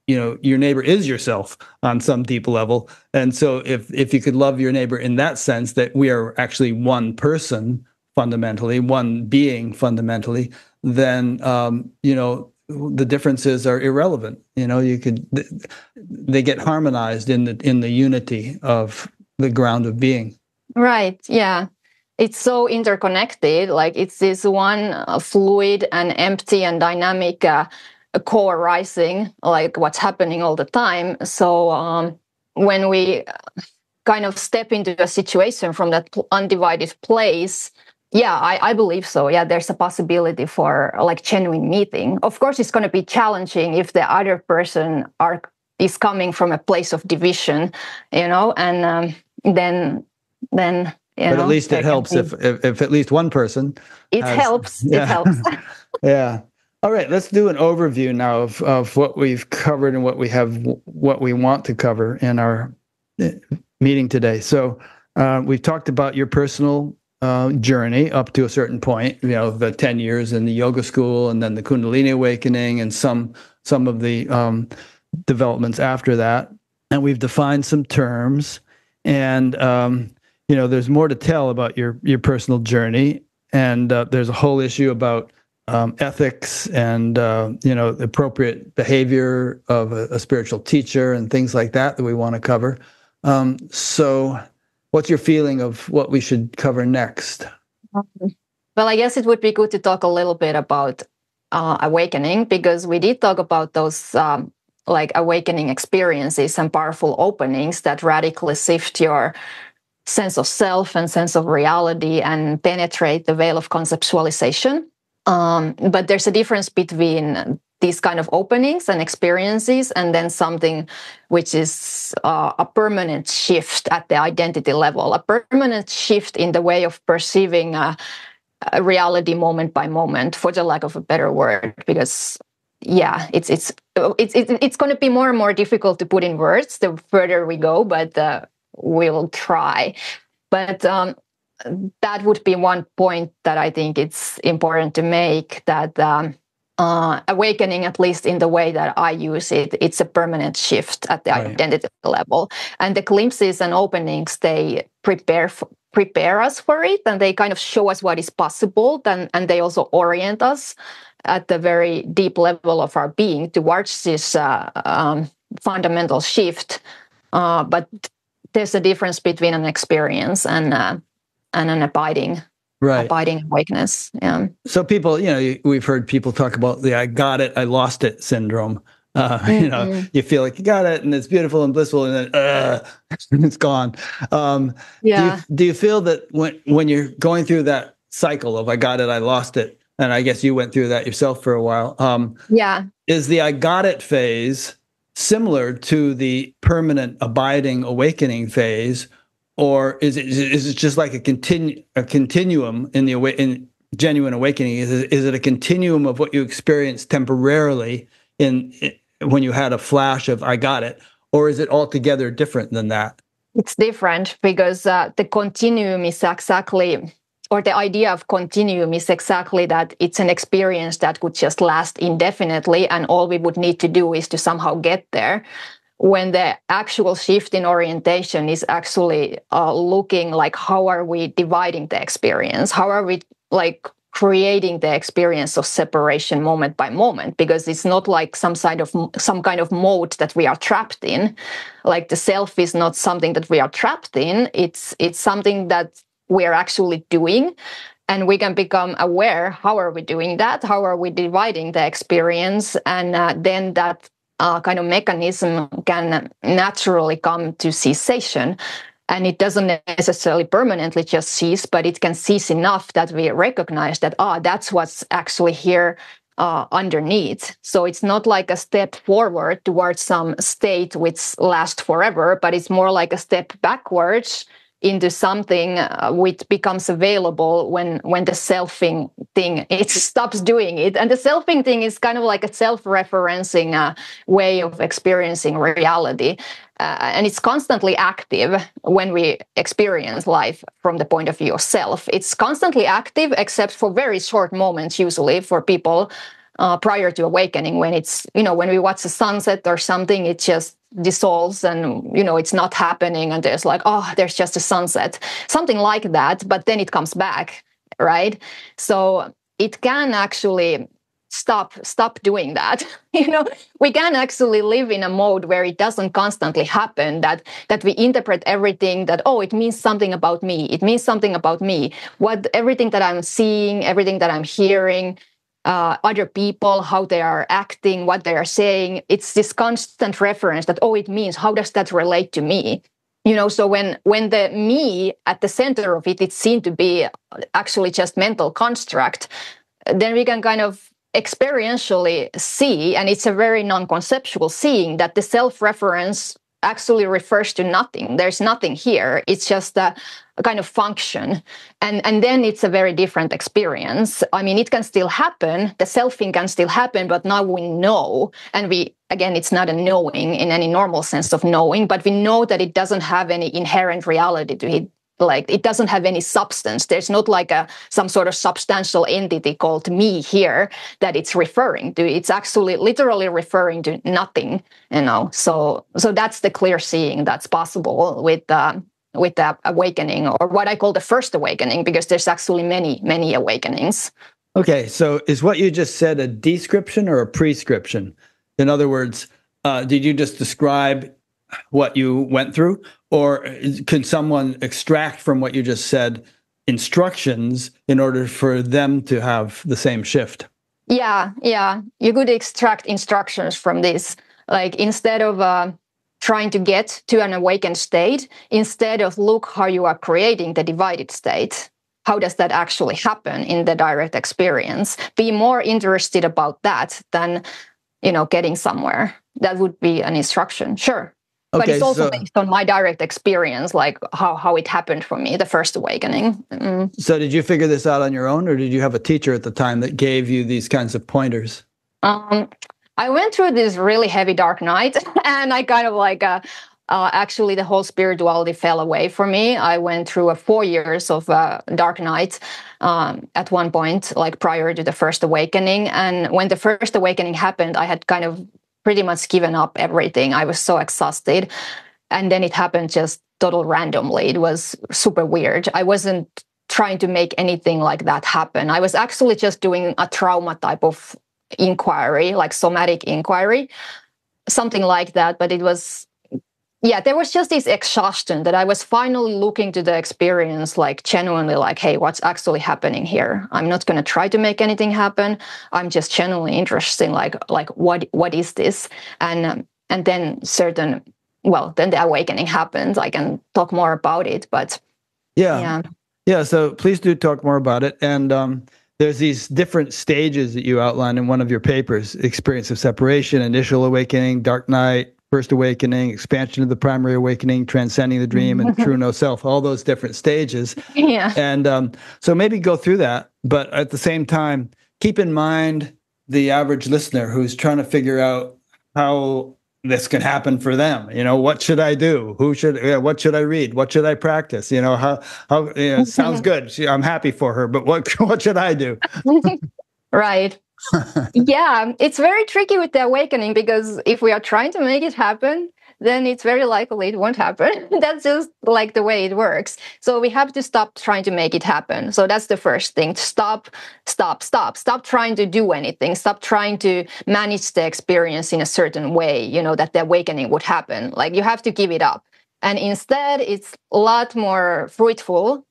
your neighbor is yourself on some deep level. And so if you could love your neighbor in that sense, that we are actually one person fundamentally, one being fundamentally, then, the differences are irrelevant. They get harmonized in the unity of the ground of being. Right. Yeah. It's so interconnected. Like, it's this one fluid and empty and dynamic core rising, like what's happening all the time. So when we kind of step into a situation from that undivided place, yeah, I believe so. Yeah, there's a possibility for like genuine meeting. Of course, it's going to be challenging if the other person is coming from a place of division, and then. But at least it helps if at least one person. Helps. Yeah. It helps. Yeah. All right. Let's do an overview now of what we've covered and what we want to cover in our meeting today. So we've talked about your personal journey up to a certain point. The 10 years in the yoga school, and then the Kundalini awakening, and some of the developments after that. And we've defined some terms, and there's more to tell about your personal journey, and there's a whole issue about ethics and the appropriate behavior of a spiritual teacher and things like that we want to cover. So, what's your feeling of what we should cover next? Well, I guess it would be good to talk a little bit about awakening, because we did talk about those like awakening experiences and powerful openings that radically shift your sense of self and sense of reality and penetrate the veil of conceptualization. But there's a difference between these kind of openings and experiences and then something which is a permanent shift at the identity level, a permanent shift in the way of perceiving a reality moment by moment, for the lack of a better word, because it's going to be more and more difficult to put in words the further we go, but we'll try. But that would be one point that I think it's important to make, that awakening, at least in the way that I use it, it's a permanent shift at the identity level. And the glimpses and openings, they prepare us for it, and they kind of show us what is possible, and they also orient us at the very deep level of our being towards this fundamental shift. But there's a difference between an experience and an abiding awakeness. Yeah. So people, we've heard people talk about the "I got it, I lost it" syndrome. You feel like you got it and it's beautiful and blissful, and then it's gone. Do you feel that when you're going through that cycle of "I got it, I lost it," and I guess you went through that yourself for a while? Is the "I got it" phase similar to the permanent abiding awakening phase, or is it just like a continuum in genuine awakening? Is it a continuum of what you experienced temporarily when you had a flash of "I got it," or is it altogether different than that? It's different because the continuum is exactly, or the idea of continuum is exactly that it's an experience that could just last indefinitely, and all we would need to do is to somehow get there. When the actual shift in orientation is actually looking like, how are we dividing the experience? How are we creating the experience of separation moment by moment? Because it's not like some kind of mode that we are trapped in. Like the self is not something that we are trapped in. It's something that we are actually doing, and we can become aware. How are we doing that? How are we dividing the experience? And then that kind of mechanism can naturally come to cessation. And it doesn't necessarily permanently just cease, but it can cease enough that we recognize that, that's what's actually here underneath. So it's not like a step forward towards some state which lasts forever, but it's more like a step backwards into something which becomes available when the selfing thing, it stops doing it. And the selfing thing is kind of like a self-referencing way of experiencing reality. And it's constantly active when we experience life from the point of view of self. It's constantly active, except for very short moments, usually for people prior to awakening, when it's, when we watch a sunset or something, it just dissolves and, it's not happening. And there's there's just a sunset, something like that. But then it comes back, right? So it can actually stop doing that. We can actually live in a mode where it doesn't constantly happen, that we interpret everything that, it means something about me. It means something about me. Everything that I'm seeing, everything that I'm hearing, other people, how they are acting, what they are saying, it's this constant reference that, it means, how does that relate to me? So when the me at the center of it, it's seen to be actually just mental construct, then we can kind of experientially see, and it's a very non-conceptual seeing, that the self-reference actually refers to nothing. There's nothing here. It's just a kind of function. And then it's a very different experience. I mean, it can still happen. The selfing can still happen, but now we know. And again, it's not a knowing in any normal sense of knowing, but we know that it doesn't have any inherent reality to it. Like, it doesn't have any substance. There's not like some sort of substantial entity called me here that it's referring to. It's actually literally referring to nothing, So that's the clear seeing that's possible with the awakening, or what I call the first awakening, because there's actually many, many awakenings. Okay, so is what you just said a description or a prescription? In other words, did you just describe what you went through, or can someone extract from what you just said instructions in order for them to have the same shift? Yeah. You could extract instructions from this. Like, instead of trying to get to an awakened state, instead of look how you are creating the divided state. How does that actually happen in the direct experience? Be more interested about that than, getting somewhere. That would be an instruction, sure. But it's also based on my direct experience, like how it happened for me, the first awakening. So did you figure this out on your own, or did you have a teacher at the time that gave you these kinds of pointers? I went through this really heavy dark night, and I kind of actually the whole spirituality fell away for me. I went through 4 years of dark night at one point, like prior to the first awakening. And when the first awakening happened, I had kind of pretty much given up everything. I was so exhausted. And then it happened just total randomly. It was super weird. I wasn't trying to make anything like that happen. I was actually just doing a trauma type of inquiry, like somatic inquiry, something like that. But it was yeah, there was just this exhaustion that I was finally looking to the experience, like genuinely, like, hey, what's actually happening here? I'm not going to try to make anything happen. I'm just genuinely interested in like what is this? And then then the awakening happened. I can talk more about it, but Yeah. Yeah. So please do talk more about it. And there's these different stages that you outline in one of your papers: experience of separation, initial awakening, dark night, first awakening, expansion of the primary awakening, transcending the dream, and true no self, all those different stages. Yeah. And so maybe go through that, but at the same time, keep in mind the average listener who's trying to figure out how this can happen for them. What should I do? What should I read? What should I practice? Sounds good. I'm happy for her, but what should I do? Right. Yeah, it's very tricky with the awakening, because if we are trying to make it happen, then it's very likely it won't happen. That's just like the way it works. So we have to stop trying to make it happen. So that's the first thing. Stop trying to do anything. Stop trying to manage the experience in a certain way, that the awakening would happen. Like, you have to give it up. And instead, it's a lot more fruitful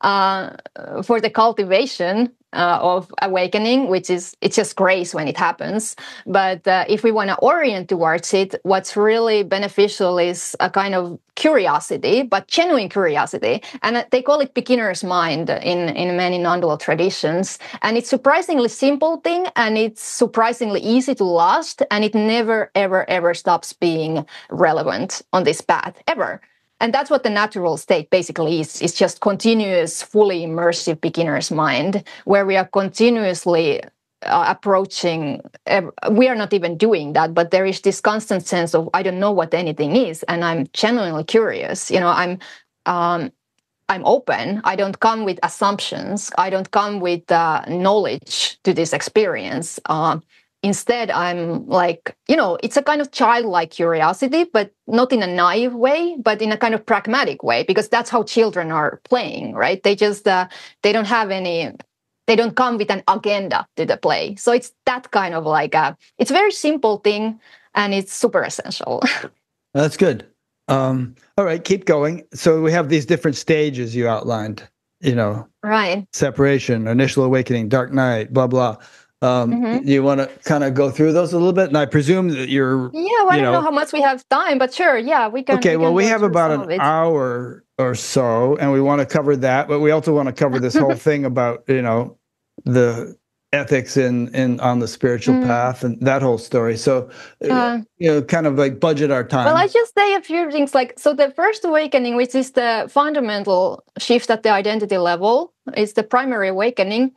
for the cultivation of awakening, it's just grace when it happens. But if we want to orient towards it, what's really beneficial is a kind of curiosity, but genuine curiosity. And they call it beginner's mind in many non-dual traditions. And it's surprisingly simple thing, and it's surprisingly easy to last, and it never, ever, ever stops being relevant on this path, ever. And that's what the natural state basically is. It's just continuous, fully immersive beginner's mind, where we are continuously approaching. We are not even doing that, but there is this constant sense of, I don't know what anything is, and I'm genuinely curious. I'm open. I don't come with assumptions. I don't come with knowledge to this experience. Instead, I'm like, it's a kind of childlike curiosity, but not in a naive way, but in a kind of pragmatic way, because that's how children are playing, right? They just, they don't come with an agenda to the play. So it's that kind of like, it's a very simple thing, and it's super essential. That's good. All right, keep going. So we have these different stages you outlined, right? Separation, initial awakening, dark night, blah, blah. You want to kind of go through those a little bit? And I presume that you're... Yeah, I don't know how much we have time, but sure, yeah, we can. Okay, we have about an hour or so, and we want to cover that, but we also want to cover this whole thing about, the ethics on the spiritual path and that whole story. So, kind of like budget our time. Well, I just say a few things. So the first awakening, which is the fundamental shift at the identity level, is the primary awakening.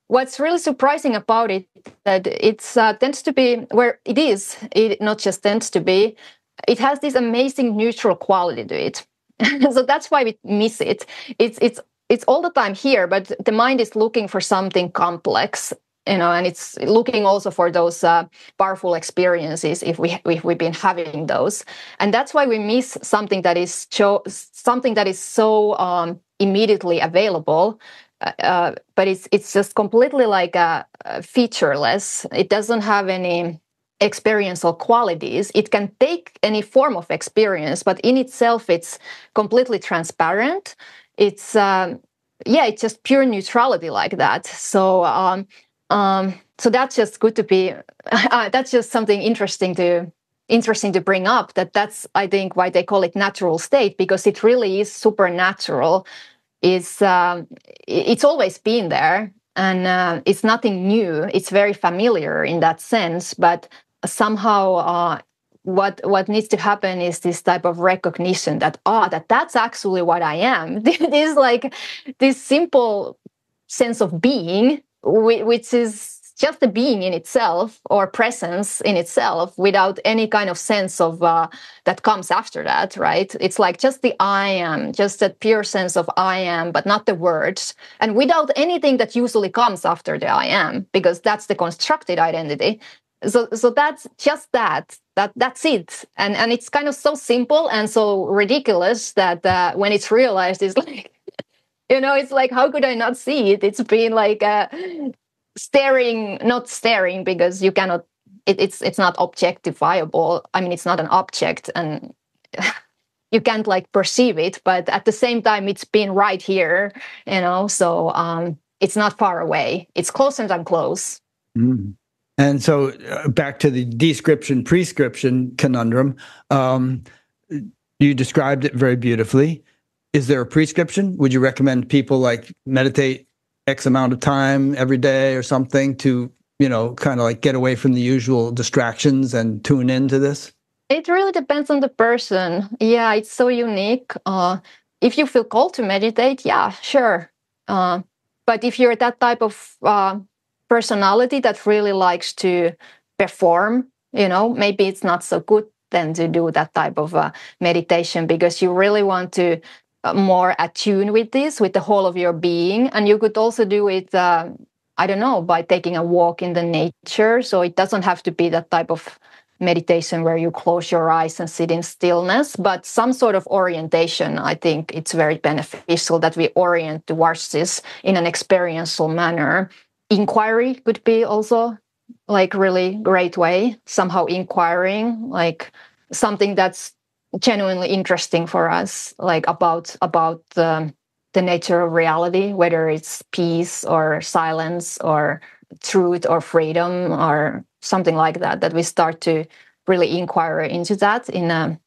What's really surprising about it, that it tends to be where it is. It not just tends to be. It has this amazing neutral quality to it. So that's why we miss it. It's all the time here, but the mind is looking for something complex, and it's looking also for those powerful experiences if we've been having those, and that's why we miss something that is so immediately available. But it's just completely like featureless. It doesn't have any experiential qualities. It can take any form of experience, but in itself, it's completely transparent. It's it's just pure neutrality like that. So so that's just good to be. That's just something interesting to bring up. That's I think why they call it natural state, because it really is supernatural. It's always been there, and it's nothing new. It's very familiar in that sense, but somehow what needs to happen is this type of recognition that that's actually what I am. This like this simple sense of being, which is just a being in itself, or presence in itself, without any kind of sense of that comes after that, right? It's like just the I am, just that pure sense of I am, but not the words, and without anything that usually comes after the I am, because that's the constructed identity. So that's just that's it, and it's kind of so simple and so ridiculous that when it's realized, it's like, it's like, how could I not see it? It's been like not staring, because you cannot. It's not objectifiable. I mean, it's not an object, and you can't like perceive it, but at the same time it's been right here, so it's not far away. It's closer than close. And so back to the description prescription conundrum, you described it very beautifully. Is there a prescription? Would you recommend people like meditate X amount of time every day or something to, kind of like get away from the usual distractions and tune into this? It really depends on the person. Yeah, it's so unique. If you feel called to meditate, yeah, sure. But if you're that type of personality that really likes to perform, maybe it's not so good then to do that type of meditation, because you really want to more attune with this, with the whole of your being. And you could also do it, I don't know, by taking a walk in the nature. So it doesn't have to be that type of meditation where you close your eyes and sit in stillness, but some sort of orientation. I think it's very beneficial that we orient towards this in an experiential manner. Inquiry could be also like really great way, somehow inquiring, like something that's genuinely interesting for us, like about the nature of reality, whether it's peace or silence or truth or freedom or something like that, that we start to really inquire into that in a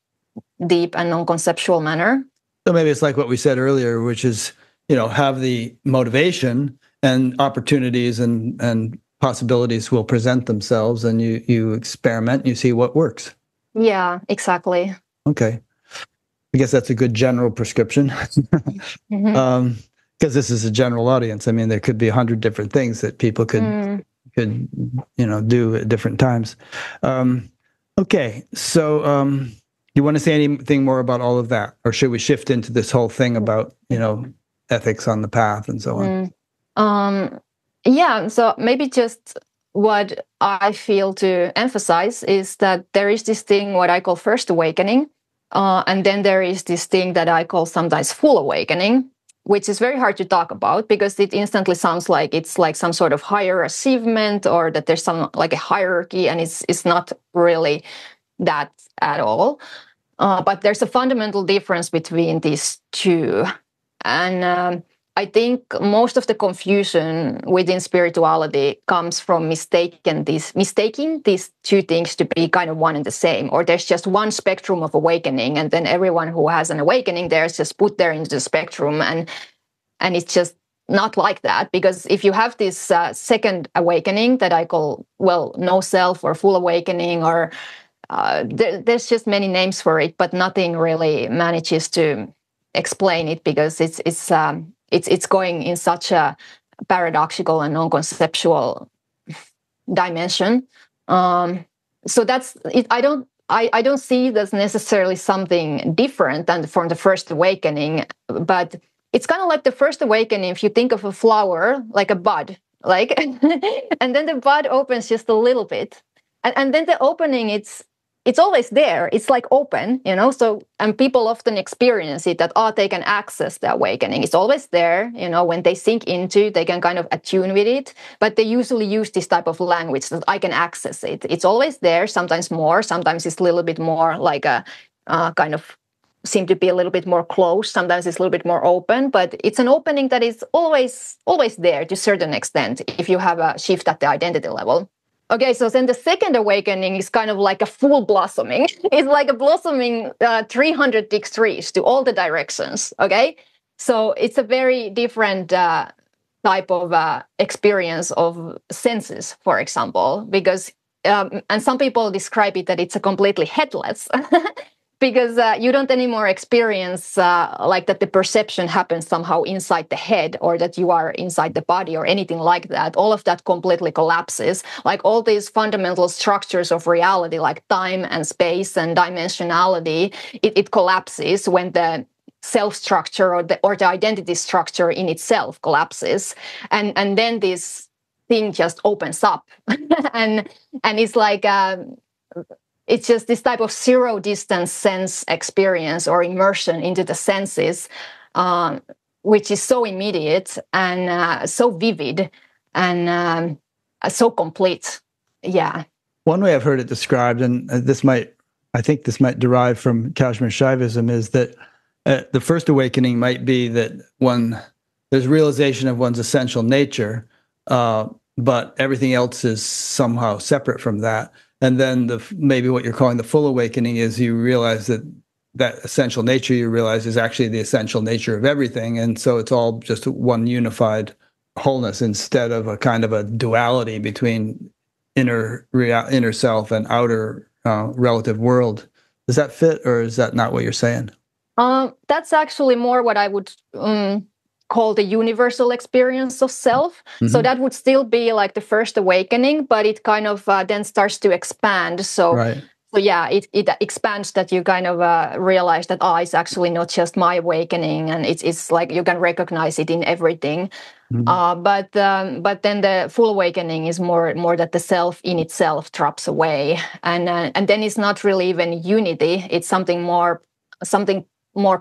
deep and non-conceptual manner. So maybe it's like what we said earlier, which is, have the motivation, and opportunities and possibilities will present themselves, and you experiment, you see what works. Yeah, exactly. Okay. I guess that's a good general prescription. Mm-hmm. Because this is a general audience. I mean, there could be 100 different things that people could do at different times. Okay, so you want to say anything more about all of that, or should we shift into this whole thing about ethics on the path and so on? Yeah, so maybe just what I feel to emphasize is that there is this thing what I call first awakening, and then there is this thing that I call sometimes full awakening, which is very hard to talk about because it instantly sounds like it's like some sort of higher achievement, or that there's some like a hierarchy, and it's not really that at all. But there's a fundamental difference between these two. And I think most of the confusion within spirituality comes from mistaking these two things to be kind of one and the same, or there's just one spectrum of awakening, and then everyone who has an awakening there's just put there into the spectrum, and it's just not like that. Because if you have this second awakening that I call, no self or full awakening, or there's just many names for it, but nothing really manages to explain it, because it's going in such a paradoxical and non-conceptual dimension. So that's it. I don't see it as necessarily something different than from the first awakening, but it's kind of like the first awakening. If you think of a flower, like a bud, like, and then the bud opens just a little bit, and then the opening, it's always there. It's like open, so, and people often experience it that, they can access the awakening. It's always there, when they sink into, they can kind of attune with it, but they usually use this type of language that I can access it. It's always there, sometimes more, sometimes it's a little bit more like a kind of seem to be a little bit more closed. Sometimes it's a little bit more open, but it's an opening that is always there to a certain extent if you have a shift at the identity level. Okay, so then the second awakening is kind of like a full blossoming. It's like a blossoming 300 degrees to all the directions, okay? So it's a very different type of experience of senses, for example, because, and some people describe it that it's a completely headless, because you don't anymore experience like that the perception happens somehow inside the head, or that you are inside the body or anything like that. All of that completely collapses. Like all these fundamental structures of reality, like time and space and dimensionality, it collapses when the self structure or the identity structure in itself collapses. And then this thing just opens up. and it's like... it's just this type of zero distance sense experience or immersion into the senses, which is so immediate and so vivid and so complete. Yeah. One way I've heard it described, and this might I think this might derive from Kashmir Shaivism, is that the first awakening might be that there's realization of one's essential nature, but everything else is somehow separate from that. And then maybe what you're calling the full awakening is you realize that essential nature you realize is actually the essential nature of everything. And so it's all just one unified wholeness instead of a kind of a duality between inner self and outer relative world. Does that fit, or is that not what you're saying? That's actually more what I would call the universal experience of self. Mm-hmm. So that would still be like the first awakening, but it kind of then starts to expand. So, right. So yeah, it expands, that you kind of realize that it's actually not just my awakening, and it's like you can recognize it in everything. Mm-hmm. But then the full awakening is more that the self in itself drops away, and then it's not really even unity. It's something more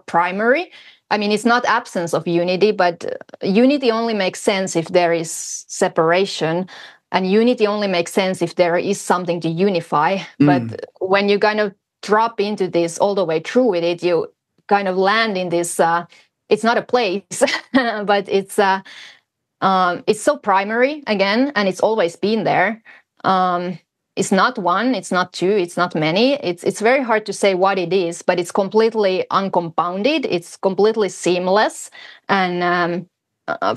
primary. I mean, it's not absence of unity, but unity only makes sense if there is separation, and unity only makes sense if there is something to unify. But when you kind of drop into this all the way through with it, you kind of land in this. It's not a place, but it's so primary again, and it's always been there. It's not one, it's not two, it's not many. It's very hard to say what it is, but it's completely uncompounded. It's completely seamless. And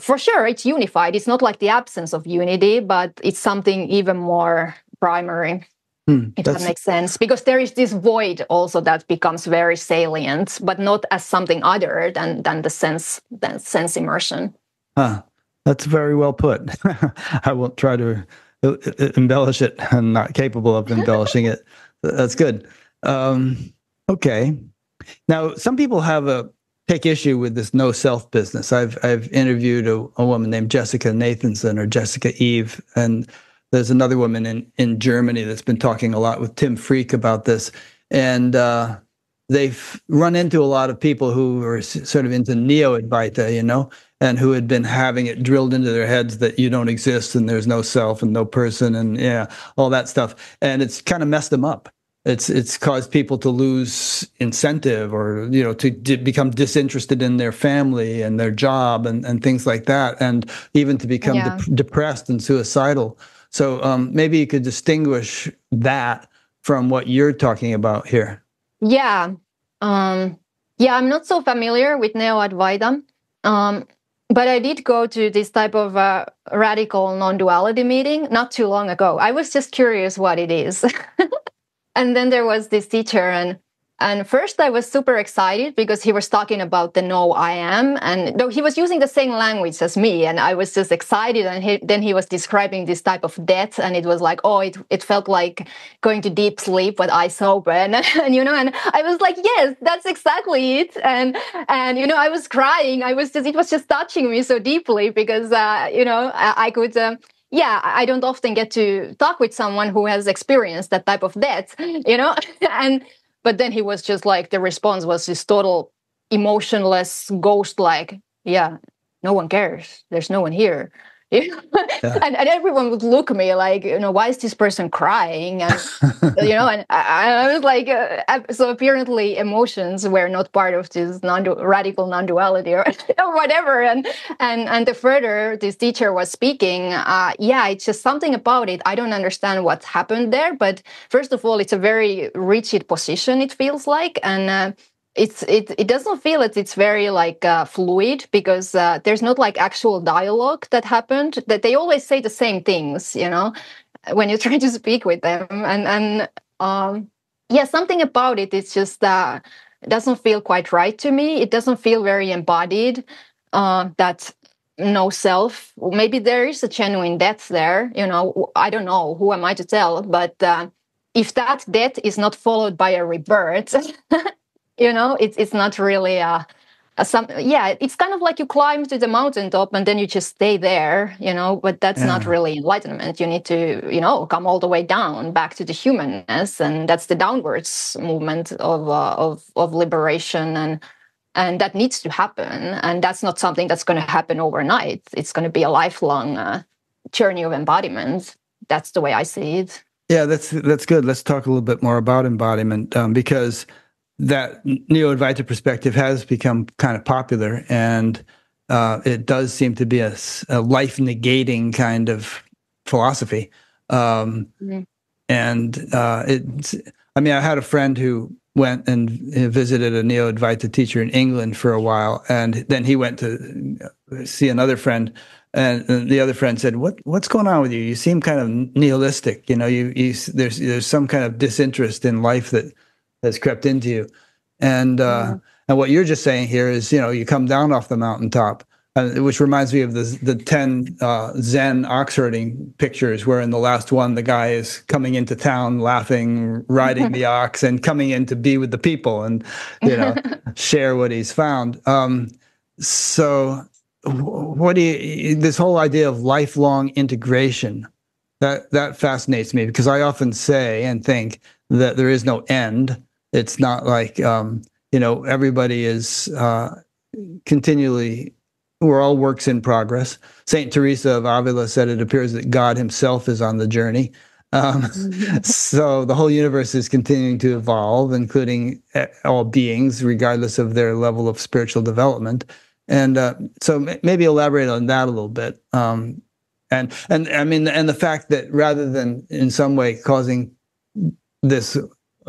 for sure, it's unified. It's not like the absence of unity, but it's something even more primary, if that makes sense. Because there is this void also that becomes very salient, but not as something other than the sense immersion. That's very well put. I won't try to embellish it. I'm not capable of embellishing it. That's good. Okay. Now, some people take issue with this no self business. I've interviewed a woman named Jessica Nathanson, or Jessica Eve, and there's another woman in Germany that's been talking a lot with Tim Freke about this. And they've run into a lot of people who are sort of into Neo-Advaita, and who had been having it drilled into their heads that you don't exist and there's no self and no person and all that stuff. And it's kind of messed them up. It's caused people to lose incentive, or, to become disinterested in their family and their job and things like that. And even to become depressed and suicidal. So maybe you could distinguish that from what you're talking about here. Yeah. I'm not so familiar with Neo-Advaita. But I did go to this type of radical non-duality meeting not too long ago. I was just curious what it is. And then there was this teacher, and first I was super excited because he was talking about the no I am, and though he was using the same language as me, and I was just excited. And then he was describing this type of death, and it was like, it felt like going to deep sleep with eyes open, and I was like, yes, that's exactly it. And I was crying. It was just touching me so deeply because I could. I don't often get to talk with someone who has experienced that type of death, But then he was just like, the response was this total emotionless ghost, like, yeah, no one cares. There's no one here. And everyone would look at me like, why is this person crying? And, and I was like, so apparently emotions were not part of this radical non-duality or whatever. And the further this teacher was speaking, it's just something about it. I don't understand what happened there. But first of all, it's a very rigid position, it feels like. And it doesn't feel that it's very like fluid, because there's not like actual dialogue that happened, that they always say the same things, when you try to speak with them. And something about it, it's just doesn't feel quite right to me. It doesn't feel very embodied, that no self. Maybe there is a genuine death there, I don't know, who am I to tell? But if that death is not followed by a rebirth, it's not really it's kind of like you climb to the mountaintop and then you just stay there, but that's not really enlightenment. You need to, come all the way down back to the humanness, and that's the downwards movement of liberation, and that needs to happen. And that's not something that's going to happen overnight. It's going to be a lifelong journey of embodiment. That's the way I see it. Yeah, that's good. Let's talk a little bit more about embodiment, because that Neo-Advaita perspective has become kind of popular, and it does seem to be a life negating kind of philosophy. Um, Mm. and I mean, I had a friend who went and visited a Neo-Advaita teacher in England for a while, and then he went to see another friend, and the other friend said, "What's going on with you? You seem kind of nihilistic. You know, there's some kind of disinterest in life that has crept into you." And Yeah. and what you're just saying here is, you come down off the mountaintop, which reminds me of the 10 Zen ox herding pictures, where in the last one, the guy is coming into town laughing, riding the ox, and coming in to be with the people and, share what he's found. So what do you, this whole idea of lifelong integration, that fascinates me, because I often say and think that there is no end. It's not like, everybody is continually, we're all works in progress. Saint Teresa of Avila said it appears that God himself is on the journey. Um, so the whole universe is continuing to evolve, including all beings, regardless of their level of spiritual development. And so maybe elaborate on that a little bit. And I mean, and the fact that rather than in some way this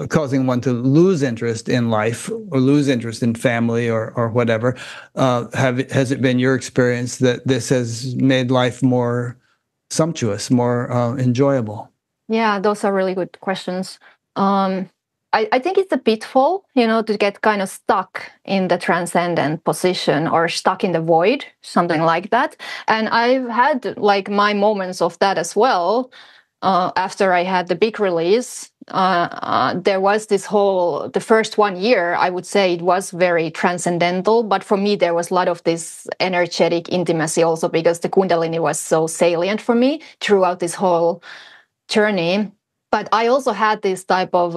causing one to lose interest in life or lose interest in family or whatever, has it been your experience that this has made life more sumptuous, more enjoyable? Yeah, those are really good questions. I think it's a pitfall, to get kind of stuck in the transcendent position or stuck in the void, something like that. And I've had like my moments of that as well. After I had the big release, there was the first 1 year, I would say it was very transcendental. But for me, there was a lot of this energetic intimacy also because the Kundalini was so salient for me throughout this whole journey. But I also had this type of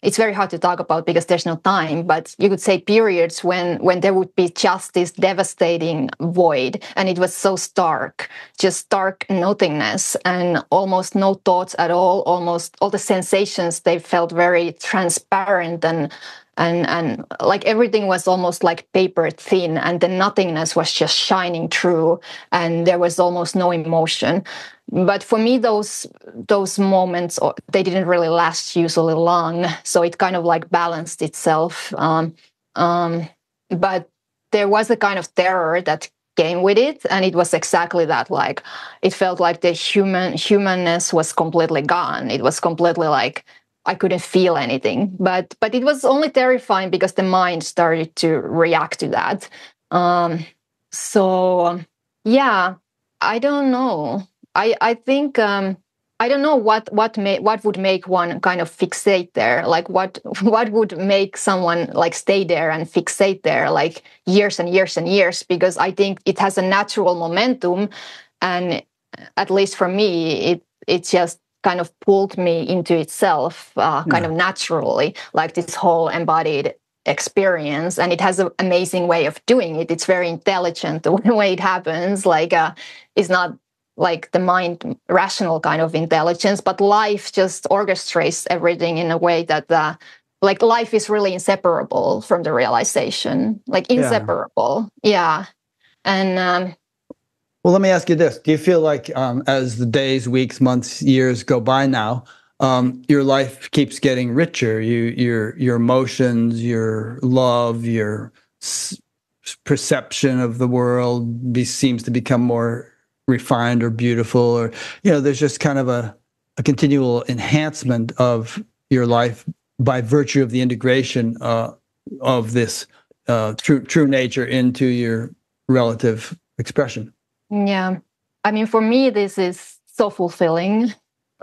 it's very hard to talk about because there's no time, but you could say periods when there would be just this devastating void, and it was so stark, just stark nothingness and almost no thoughts at all. Almost all the sensations, they felt very transparent and like everything was almost like paper thin, and the nothingness was just shining through, and there was almost no emotion. But for me, those moments, they didn't really last usually long, so it kind of like balanced itself. But there was a kind of terror that came with it, and it was exactly that. Like it felt like the humanness was completely gone. It was completely like I couldn't feel anything. But it was only terrifying because the mind started to react to that. So yeah, I don't know. I think I don't know what would make one kind of fixate there. Like what would make someone like stay there and fixate there like years and years and years? Because I think it has a natural momentum, and at least for me, it just kind of pulled me into itself, kind of naturally, like this whole embodied experience. And it has an amazing way of doing it. It's very intelligent the way it happens. Like it's not like the mind rational kind of intelligence, but life just orchestrates everything in a way that like life is really inseparable from the realization, like inseparable. Yeah. And well, let me ask you this. Do you feel like as the days, weeks, months, years go by now, your life keeps getting richer? Your emotions, your love, your perception of the world seems to become more refined or beautiful, or there's just kind of a continual enhancement of your life by virtue of the integration of this true nature into your relative expression. Yeah. I mean, for me, this is so fulfilling.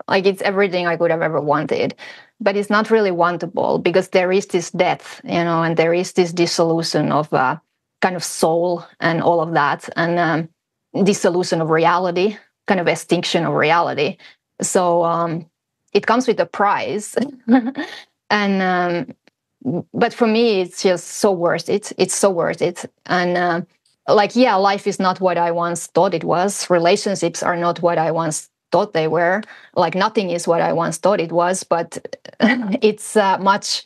Like it's everything I could have ever wanted, but it's not really wantable because there is this death, and there is this dissolution of kind of soul and all of that, and dissolution of reality, kind of extinction of reality. So it comes with a price. And but for me, it's just so worth it. It's so worth it. And life is not what I once thought it was. Relationships are not what I once thought they were. Like nothing is what I once thought it was, but it's much.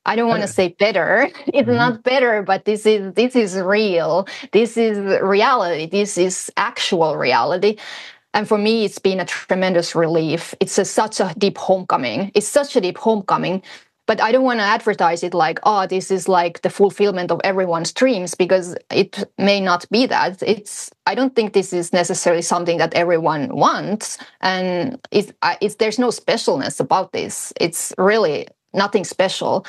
I don't want to say better. It's not better, but this is real. This is reality. This is actual reality. And for me, it's been a tremendous relief. It's such a deep homecoming. It's such a deep homecoming. But I don't want to advertise it like, oh, this is like the fulfillment of everyone's dreams, because it may not be that. I don't think this is necessarily something that everyone wants. And there's no specialness about this. It's really nothing special.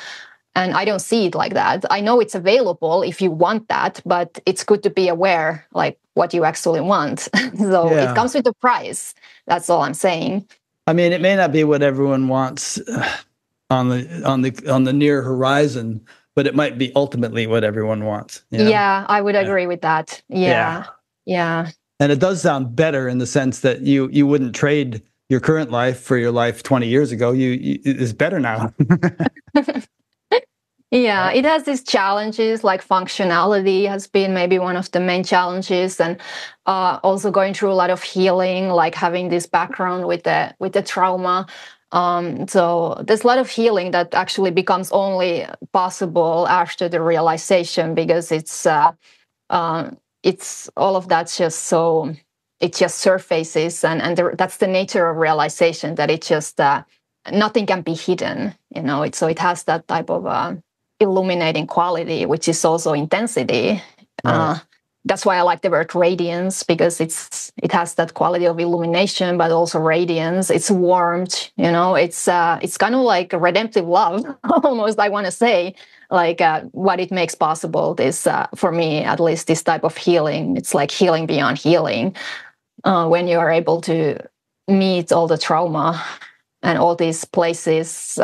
And I don't see it like that. I know it's available if you want that, but it's good to be aware, like what you actually want. So it comes with a price. That's all I'm saying. I mean, it may not be what everyone wants on the near horizon, but it might be ultimately what everyone wants. You know? Yeah, I would agree with that. Yeah. And it does sound better in the sense that you wouldn't trade your current life for your life 20 years ago. It's better now. Yeah, it has these challenges, like functionality has been maybe one of the main challenges, and also going through a lot of healing, like having this background with the trauma. So there's a lot of healing that actually becomes only possible after the realization, because it's all of that's just so it just surfaces, and that's the nature of realization, that it just nothing can be hidden. So it has that type of illuminating quality, which is also intensity. Right. That's why I like the word radiance, because it has that quality of illumination, but also radiance. It's warmth, it's kind of like a redemptive love, almost, I want to say, like what it makes possible is, for me, at least, this type of healing. It's like healing beyond healing, when you are able to meet all the trauma and all these places,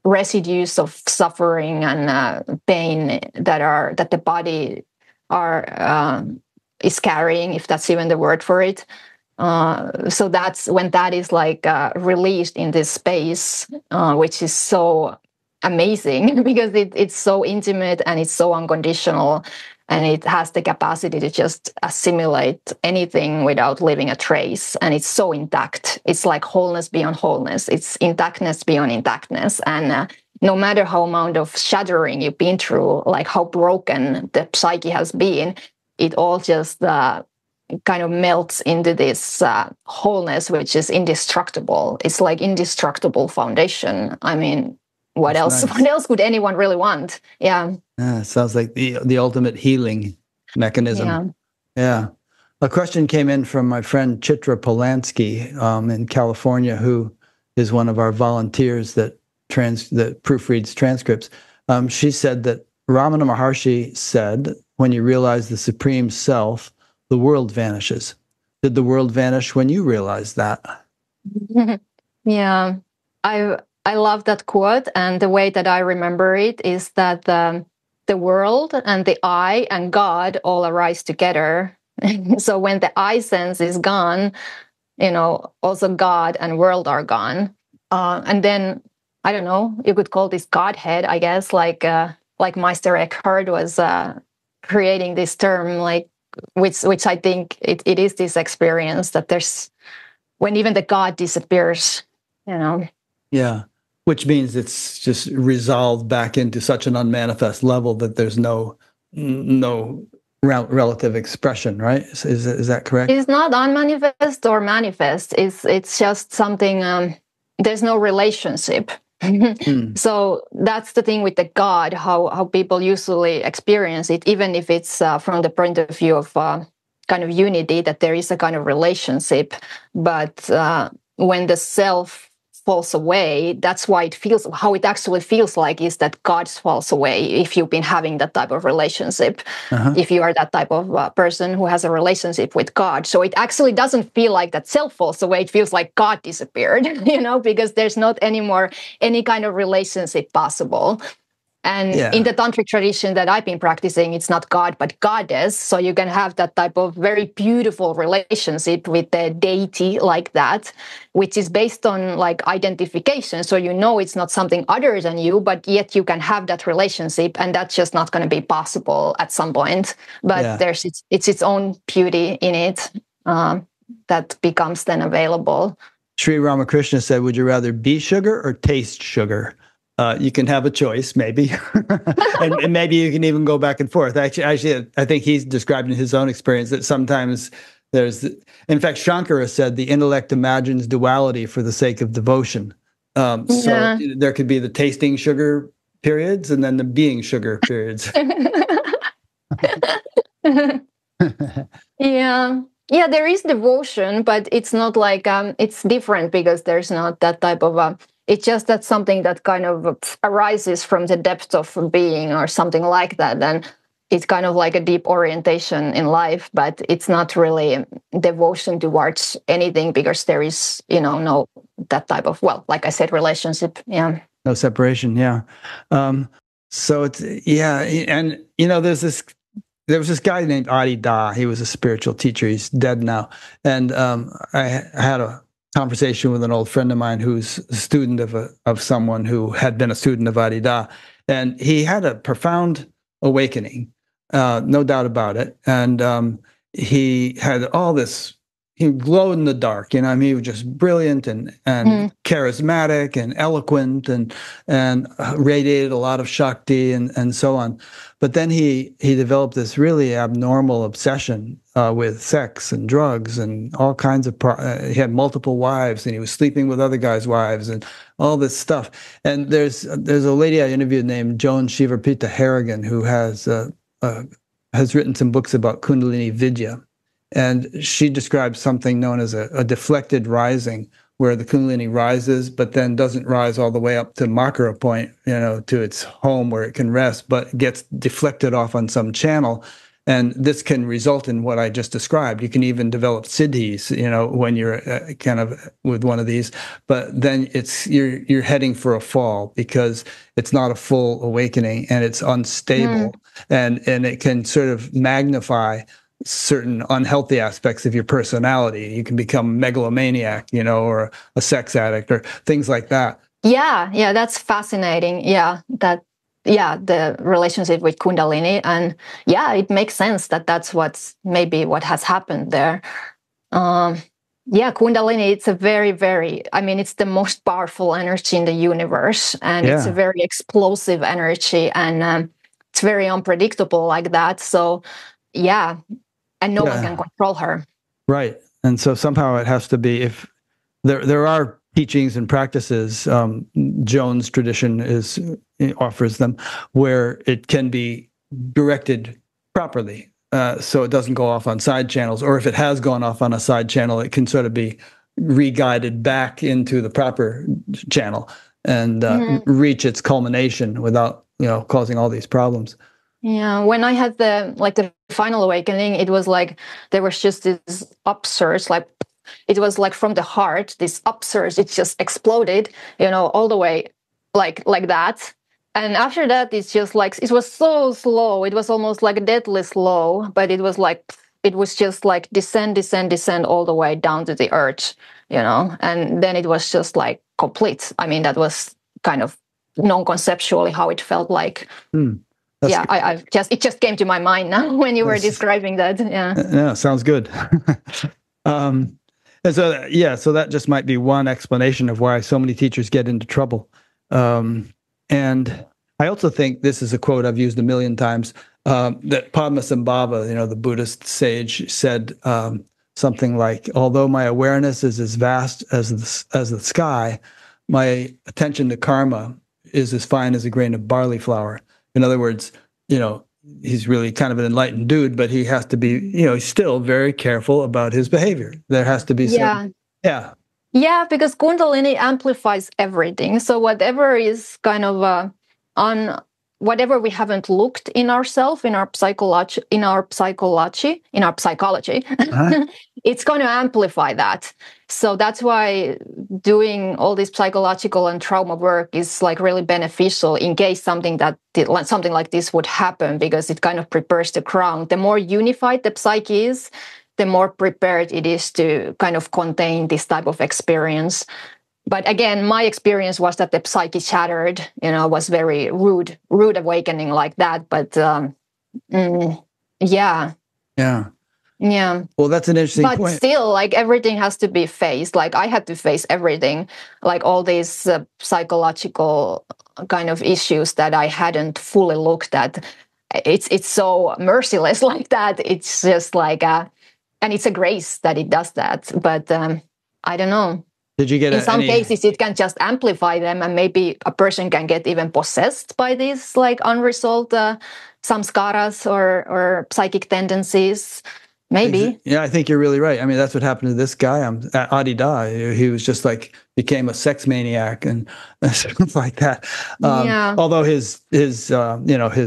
residues of suffering and pain that the body is carrying, if that's even the word for it. So that's when that is like released in this space, which is so amazing, because it's so intimate and it's so unconditional, and it has the capacity to just assimilate anything without leaving a trace. And it's so intact. It's like wholeness beyond wholeness. It's intactness beyond intactness. And no matter how amount of shattering you've been through, like how broken the psyche has been, it all just kind of melts into this wholeness, which is indestructible. It's like indestructible foundation. I mean, what else? Nice. What else could anyone really want? Yeah. It sounds like the ultimate healing mechanism. Yeah. A question came in from my friend Chitra Polanski in California, who is one of our volunteers that proofreads transcripts. She said that Ramana Maharshi said, when you realize the Supreme Self, the world vanishes. Did the world vanish when you realized that? Yeah. I love that quote, and the way that I remember it is that the world and the I and God all arise together. So when the I sense is gone, also God and world are gone. And then, I don't know, you could call this Godhead, I guess, like Meister Eckhart was creating this term, like which I think it is this experience that there's, when even the God disappears, Yeah. Which means it's just resolved back into such an unmanifest level that there's no relative expression, right? Is that correct? It's not unmanifest or manifest. It's just something. There's no relationship. So that's the thing with the God. How people usually experience it, even if it's from the point of view of kind of unity, that there is a kind of relationship. But when the self falls away, that's why it feels, how it actually feels like is that God falls away if you've been having that type of relationship, if you are that type of person who has a relationship with God. So it actually doesn't feel like that self falls away. It feels like God disappeared, because there's not anymore any kind of relationship possible. And in the tantric tradition that I've been practicing, it's not God, but goddess. So you can have that type of very beautiful relationship with the deity like that, which is based on like identification. So it's not something other than you, but yet you can have that relationship, and that's just not going to be possible at some point. But there's it's its own beauty in it. that becomes then available. Sri Ramakrishna said, would you rather be sugar or taste sugar? You can have a choice, maybe. and maybe you can even go back and forth. Actually, I think he's described in his own experience that sometimes in fact, Shankara said the intellect imagines duality for the sake of devotion. So there could be the tasting sugar periods and then the being sugar periods. Yeah, there is devotion, but it's not like it's different because there's not that type of it's just that something that kind of arises from the depth of being or something like that. And it's kind of like a deep orientation in life, but it's not really devotion towards anything because there is, no that type of, well, like I said, relationship. Yeah. No separation. Yeah. So it's, and, there was this guy named Adi Da. He was a spiritual teacher. He's dead now. And I had a conversation with an old friend of mine who's a student of someone who had been a student of Adi Da. And he had a profound awakening, no doubt about it. And he had all this, he glowed in the dark, he was just brilliant and charismatic and eloquent and radiated a lot of Shakti and so on. But then he developed this really abnormal obsession with sex and drugs and all kinds of, he had multiple wives and he was sleeping with other guys' wives and all this stuff. And there's a lady I interviewed named Joan Shivarpita Harrigan who has written some books about Kundalini Vidya. And she describes something known as a deflected rising, where the Kundalini rises, but then doesn't rise all the way up to Makara point, to its home where it can rest, but gets deflected off on some channel. And this can result in what I just described. You can even develop siddhis, when you're kind of with one of these. But then you're heading for a fall because it's not a full awakening and it's unstable, and it can sort of magnify certain unhealthy aspects of your personality. You can become megalomaniac, or a sex addict or things like that. Yeah, that's fascinating. The relationship with Kundalini, and it makes sense that's what has happened there. Kundalini, it's a very, very, it's the most powerful energy in the universe, and it's a very explosive energy, and it's very unpredictable like that. So, and no one can control her. Right. And so somehow it has to be, if there are teachings and practices, Joan's tradition offers them, where it can be directed properly. So it doesn't go off on side channels, or if it has gone off on a side channel, it can sort of be re-guided back into the proper channel and reach its culmination without, causing all these problems. Yeah, when I had the final awakening, it was like there was just this upsurge, like it was like from the heart, this upsurge, it just exploded, all the way like that. And after that, it's just like, it was so slow. It was almost like deadly slow, but it was just like descend all the way down to the earth, and then it was just like complete. That was kind of non-conceptually how it felt like. It just came to my mind now when you were describing that. Yeah, sounds good. And so that just might be one explanation of why so many teachers get into trouble. And I also think this is a quote I've used a million times, that Padmasambhava, the Buddhist sage, said something like, although my awareness is as vast as the sky, my attention to karma is as fine as a grain of barley flour. In other words, he's really kind of an enlightened dude, but he has to be, he's still very careful about his behavior. There has to be some, Yeah, because Kundalini amplifies everything. So whatever is kind of whatever we haven't looked in ourselves, in our psychology, it's going to amplify that. So that's why doing all this psychological and trauma work is like really beneficial in case something like this would happen, because it kind of prepares the ground. The more unified the psyche is, the more prepared it is to kind of contain this type of experience. But again, my experience was that the psyche shattered, was very rude awakening like that. But Yeah. Yeah. Well, that's an interesting But point. still, like everything has to be faced. Like I had to face everything, like all these psychological kind of issues that I hadn't fully looked at. It's so merciless like that. It's just like, and it's a grace that it does that. But I don't know. Did you get In some any? cases, it can just amplify them, and maybe a person can get even possessed by these like unresolved samskaras or psychic tendencies. Maybe. Yeah, I think you're really right. I mean, that's what happened to this guy. Adi Da. He was just like became a sex maniac and stuff like that. Yeah. Although his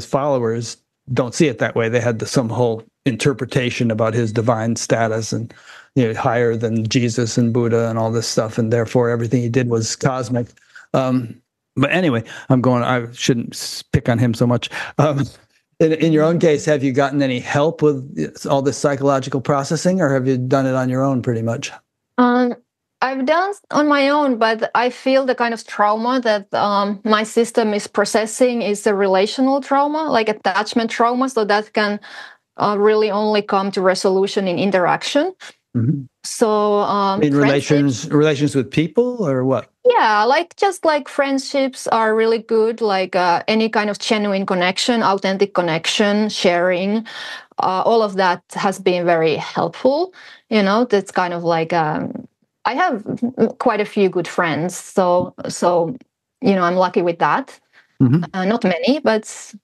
followers don't see it that way. They had some whole interpretation about his divine status and higher than Jesus and Buddha and all this stuff, and therefore everything he did was cosmic. But anyway, I shouldn't pick on him so much. In your own case, have you gotten any help with all this psychological processing, or have you done it on your own pretty much? I've done on my own, but I feel the kind of trauma that my system is processing is a relational trauma, like attachment trauma. So that can really only come to resolution in interaction. Mm-hmm. So in relations with people, or what? Yeah, just like friendships are really good, like any kind of genuine connection, authentic connection, sharing, all of that has been very helpful. That's kind of like I have quite a few good friends, so I'm lucky with that. Mm-hmm. Not many, but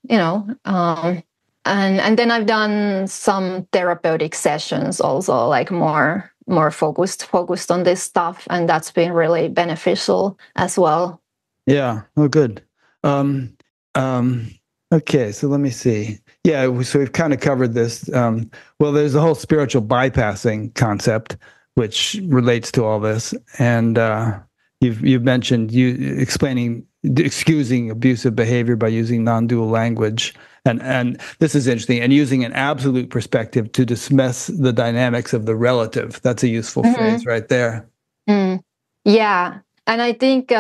and then I've done some therapeutic sessions also, like more focused on this stuff, and that's been really beneficial as well. Yeah. Oh, good. Okay, so let me see. Yeah, so we've kind of covered this. Well, there's a whole spiritual bypassing concept which relates to all this, and you've mentioned excusing abusive behavior by using non-dual language. And this is interesting. And using an absolute perspective to dismiss the dynamics of the relative. That's a useful phrase right there. Yeah. And I think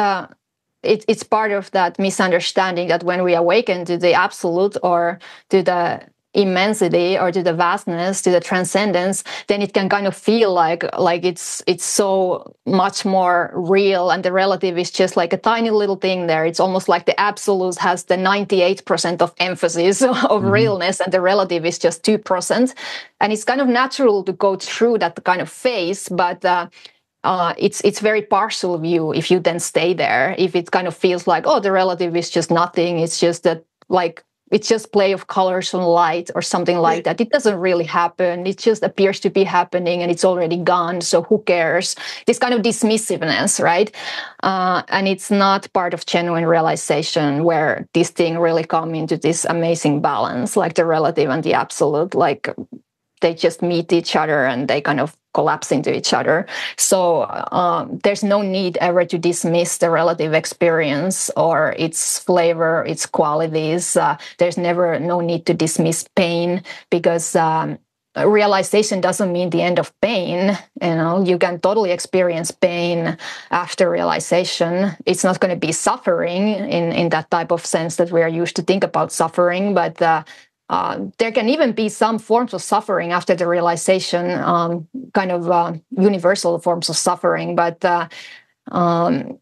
it's part of that misunderstanding that when we awaken to the absolute or to the immensity or to the vastness, to the transcendence, then it can kind of feel like it's so much more real, and the relative is just like a tiny little thing there. It's almost like the absolute has the 98% of emphasis of realness, and the relative is just 2%. And it's kind of natural to go through that kind of phase, but it's very partial view if you then stay there. If it kind of feels like, oh, the relative is just nothing, it's just that like it's just play of colors on light or something like that. It doesn't really happen. It just appears to be happening and it's already gone. So who cares? This kind of dismissiveness, right? And it's not part of genuine realization where this thing really come into this amazing balance, like the relative and the absolute, like they just meet each other and they kind of collapse into each other. So there's no need ever to dismiss the relative experience or its flavor, its qualities. There's never no need to dismiss pain, because realization doesn't mean the end of pain. You can totally experience pain after realization. It's not going to be suffering in that type of sense that we are used to think about suffering, but there can even be some forms of suffering after the realization, kind of universal forms of suffering, but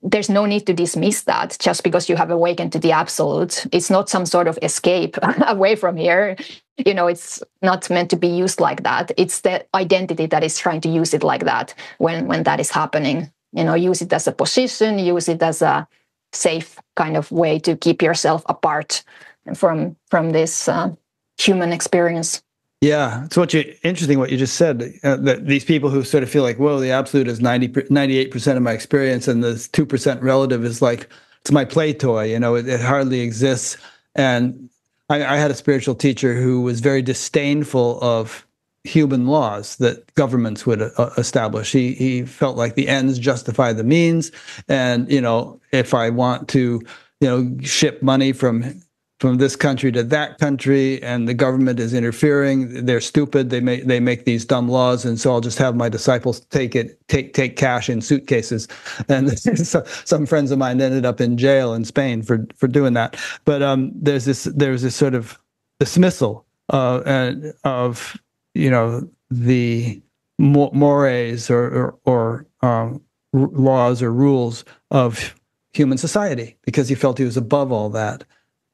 there's no need to dismiss that just because you have awakened to the absolute. It's not some sort of escape away from here. It's not meant to be used like that. It's the identity that is trying to use it like that when that is happening. Use it as a position, use it as a safe kind of way to keep yourself apart from this human experience. Yeah, it's interesting what you just said, that these people who sort of feel like, whoa, the absolute is 98% of my experience, and the 2% relative is like, it's my play toy, it hardly exists. And I had a spiritual teacher who was very disdainful of human laws that governments would establish. He felt like the ends justify the means. And, if I want to, ship money from this country to that country, and the government is interfering, they're stupid. They make these dumb laws, and so I'll just have my disciples take cash in suitcases. And so, some friends of mine ended up in jail in Spain for doing that. But there's this sort of dismissal of the mores or laws or rules of human society, because he felt he was above all that.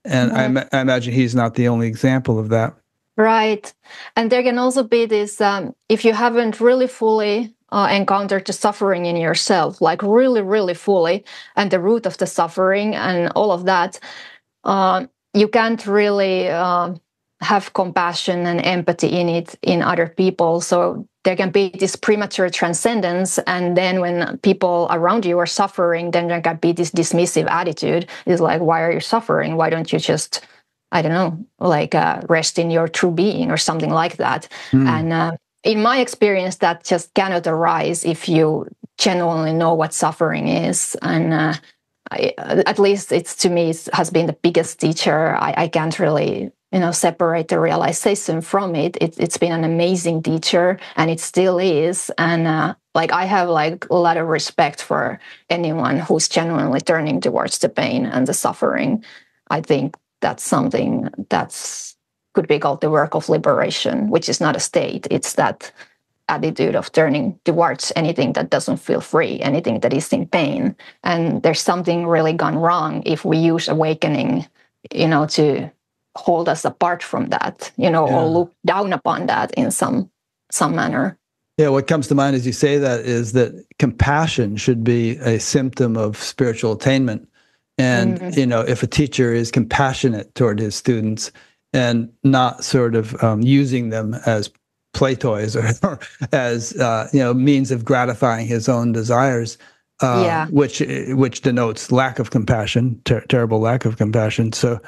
And I imagine he's not the only example of that. Right. And there can also be this, if you haven't really fully encountered the suffering in yourself, like really, really fully, and the root of the suffering and all of that, you can't really have compassion and empathy in other people. So there can be this premature transcendence. And then when people around you are suffering, then there can be this dismissive attitude. It's like, why are you suffering? Why don't you just, I don't know, like rest in your true being or something like that? And in my experience, that just cannot arise if you genuinely know what suffering is. And at least it's, to me, it has been the biggest teacher. I can't really separate the realization from it. It's been an amazing teacher, and it still is. And like I have like a lot of respect for anyone who's genuinely turning towards the pain and the suffering. I think that's something that's could be called the work of liberation, which is not a state. It's that attitude of turning towards anything that doesn't feel free, anything that is in pain. And there's something really gone wrong if we use awakening, to hold us apart from that, or look down upon that in some manner. Yeah, what comes to mind as you say that is that compassion should be a symptom of spiritual attainment. And, if a teacher is compassionate toward his students and not sort of using them as play toys or as, means of gratifying his own desires, which denotes lack of compassion, terrible lack of compassion. So,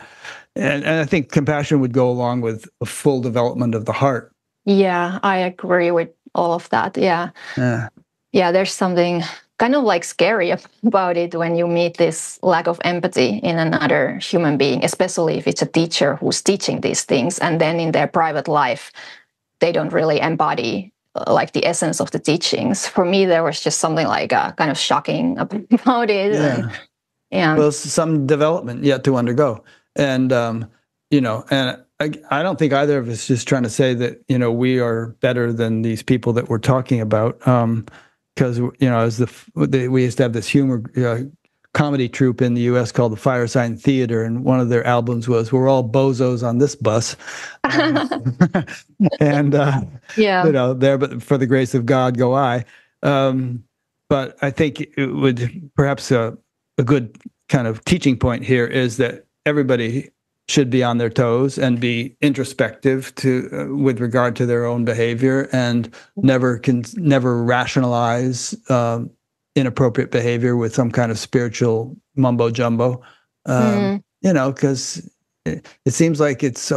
and I think compassion would go along with a full development of the heart. Yeah, I agree with all of that. Yeah, there's something kind of like scary about it when you meet this lack of empathy in another human being, especially if it's a teacher who's teaching these things, and then in their private life, they don't really embody like the essence of the teachings. For me, there was just something like kind of shocking about it. Well, some development yet to undergo. And, and I don't think either of us is trying to say that, we are better than these people that we're talking about. Because, as we used to have this humor comedy troupe in the U.S. called the Firesign Theater, and one of their albums was "We're All Bozos on This Bus," and there, but for the grace of God, go I. But I think it would perhaps a good kind of teaching point here is that everybody should be on their toes and be introspective with regard to their own behavior, and never rationalize inappropriate behavior with some kind of spiritual mumbo jumbo. Because it seems like it's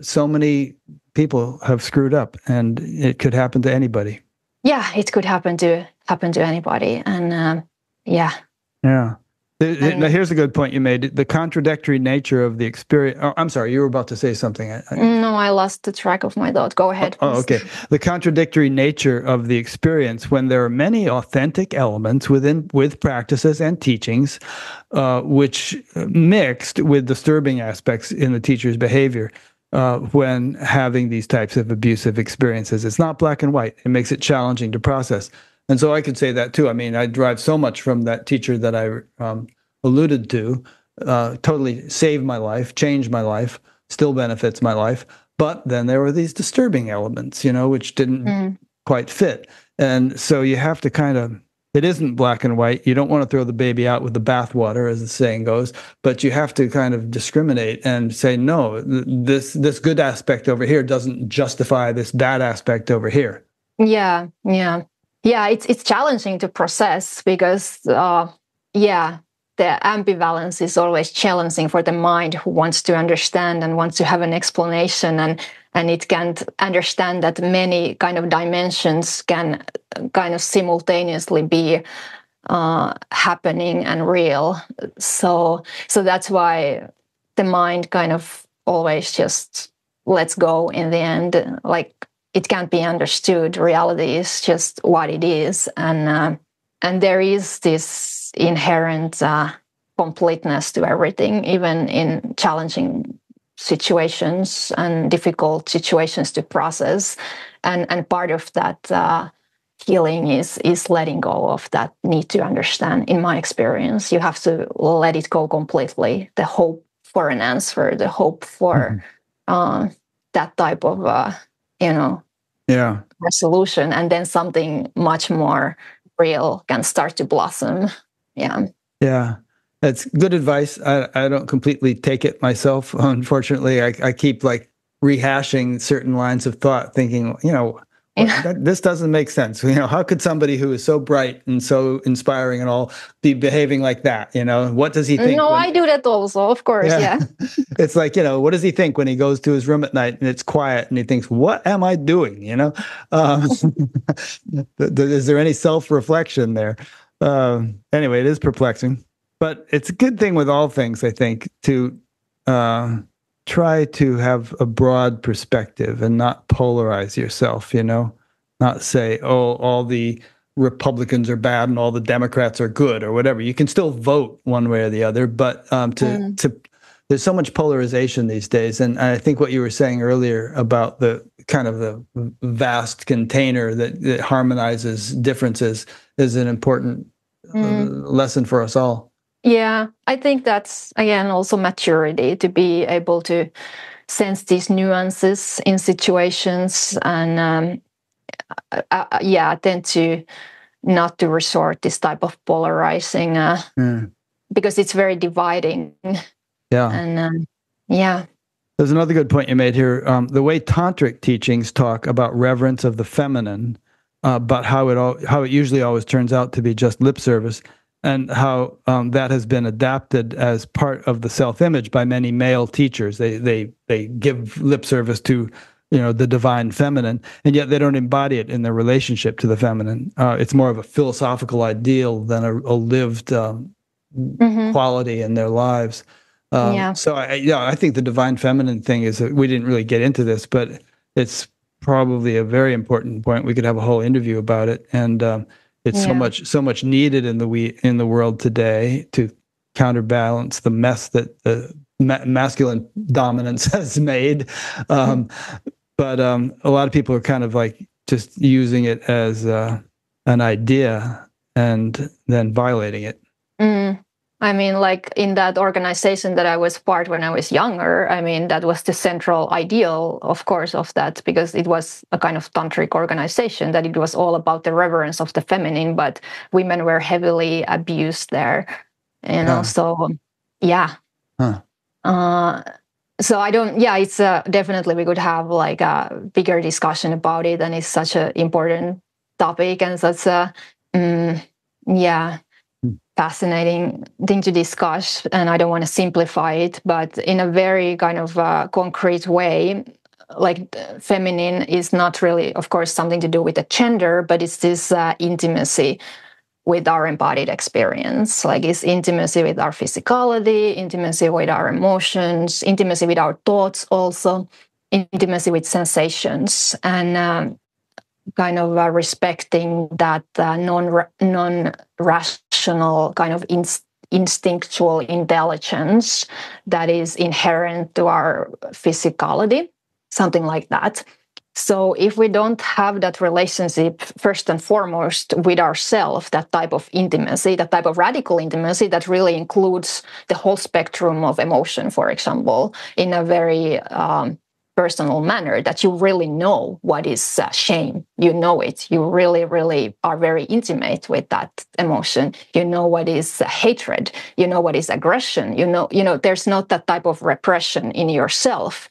so many people have screwed up, and it could happen to anybody. Yeah, it could happen to anybody, and yeah. Now, here's a good point you made. The contradictory nature of the experience. Oh, I'm sorry, you were about to say something. No, I lost the track of my thought. Go ahead. Oh, okay. The contradictory nature of the experience when there are many authentic elements with practices and teachings, which mixed with disturbing aspects in the teacher's behavior when having these types of abusive experiences. It's not black and white. It makes it challenging to process. And so I could say that too. I mean, I derive so much from that teacher that I alluded to, totally saved my life, changed my life, still benefits my life. But then there were these disturbing elements, which didn't quite fit. And so you have to it isn't black and white. You don't want to throw the baby out with the bathwater, as the saying goes, but you have to kind of discriminate and say, no, this good aspect over here doesn't justify this bad aspect over here. Yeah. It's challenging to process because, the ambivalence is always challenging for the mind who wants to understand and wants to have an explanation, and it can't understand that many kind of dimensions can kind of simultaneously be happening and real. So that's why the mind kind of always just lets go in the end. Like, it can't be understood. Reality is just what it is, and there is this inherent completeness to everything, even in challenging situations and difficult situations to process, and part of that healing is letting go of that need to understand. In my experience, you have to let it go completely. The hope for an answer, the hope for that type of resolution, and then something much more real can start to blossom. Yeah, that's good advice. I don't completely take it myself, unfortunately. I keep like rehashing certain lines of thought, thinking, this doesn't make sense. How could somebody who is so bright and so inspiring and all be behaving like that? What does he think? No, I do that also, of course. Yeah. It's like, what does he think when he goes to his room at night and it's quiet and he thinks, what am I doing? Is there any self-reflection there? Anyway, it is perplexing, but it's a good thing with all things, I think, to try to have a broad perspective and not polarize yourself, not say, oh, all the Republicans are bad and all the Democrats are good or whatever. You can still vote one way or the other, but there's so much polarization these days. And I think what you were saying earlier about the kind of the vast container that harmonizes differences is an important lesson for us all. Yeah, I think that's, again, also maturity, to be able to sense these nuances in situations, and tend to not to resort this type of polarizing because it's very dividing. Yeah. And There's another good point you made here. The way tantric teachings talk about reverence of the feminine, but how it usually always turns out to be just lip service, and how that has been adapted as part of the self-image by many male teachers. They give lip service to the divine feminine, and yet they don't embody it in their relationship to the feminine. It's more of a philosophical ideal than a lived quality in their lives. So I think the divine feminine thing is we didn't really get into this, but it's probably a very important point. We could have a whole interview about it, and it's so much needed in the world today to counterbalance the mess that the masculine dominance has made. But a lot of people are kind of like just using it as an idea and then violating it. I mean, like in that organization that I was part when I was younger, I mean, that was the central ideal, of course, of that, because it was a kind of tantric organization, that it was all about the reverence of the feminine, but women were heavily abused there, so, yeah. So I don't, it's definitely we could have like a bigger discussion about it, and it's such an important topic and such a, fascinating thing to discuss, and I don't want to simplify it, but in a very kind of concrete way, like feminine is not really, of course, something to do with the gender, but it's this intimacy with our embodied experience. Like it's intimacy with our physicality, intimacy with our emotions, intimacy with our thoughts also, intimacy with sensations, and kind of respecting that non-rational kind of instinctual intelligence that is inherent to our physicality, something like that. So if we don't have that relationship, first and foremost, with ourselves, that type of intimacy, that type of radical intimacy that really includes the whole spectrum of emotion, for example, in a very personal manner, that you really know what is shame. You know it. You really, really are very intimate with that emotion. You know what is hatred. You know what is aggression. You know, there's not that type of repression in yourself.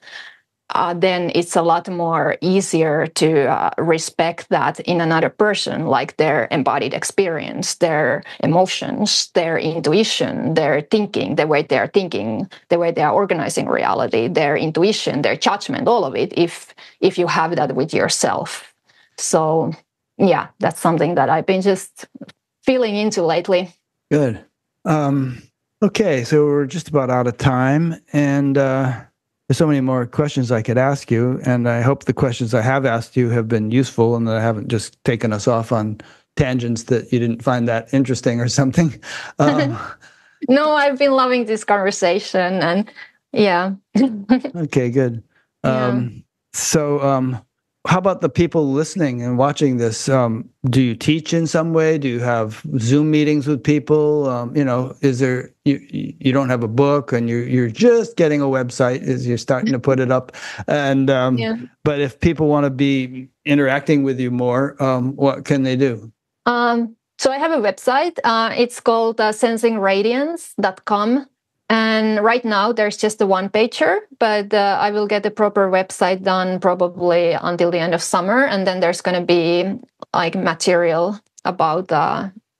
Then it's a lot more easier to respect that in another person, like their embodied experience, their emotions, their intuition, their thinking, the way they are thinking, the way they are organizing reality, their intuition, their judgment, all of it, if you have that with yourself. So, that's something that I've been just feeling into lately. Good. Okay, so we're just about out of time, and there's so many more questions I could ask you, and I hope the questions I have asked you have been useful and that I haven't just taken us off on tangents that you didn't find that interesting or something. No, I've been loving this conversation, and Yeah. Okay, good. Yeah. So, how about the people listening and watching this? Do you teach in some way? Do you have Zoom meetings with people? Is there you don't have a book and you're just getting a website as you're starting to put it up, and Yeah. but if people want to be interacting with you more, what can they do? So I have a website. It's called sensingradiance.com. And right now there's just a one pager, but I will get the proper website done probably until the end of summer. And then there's going to be like material about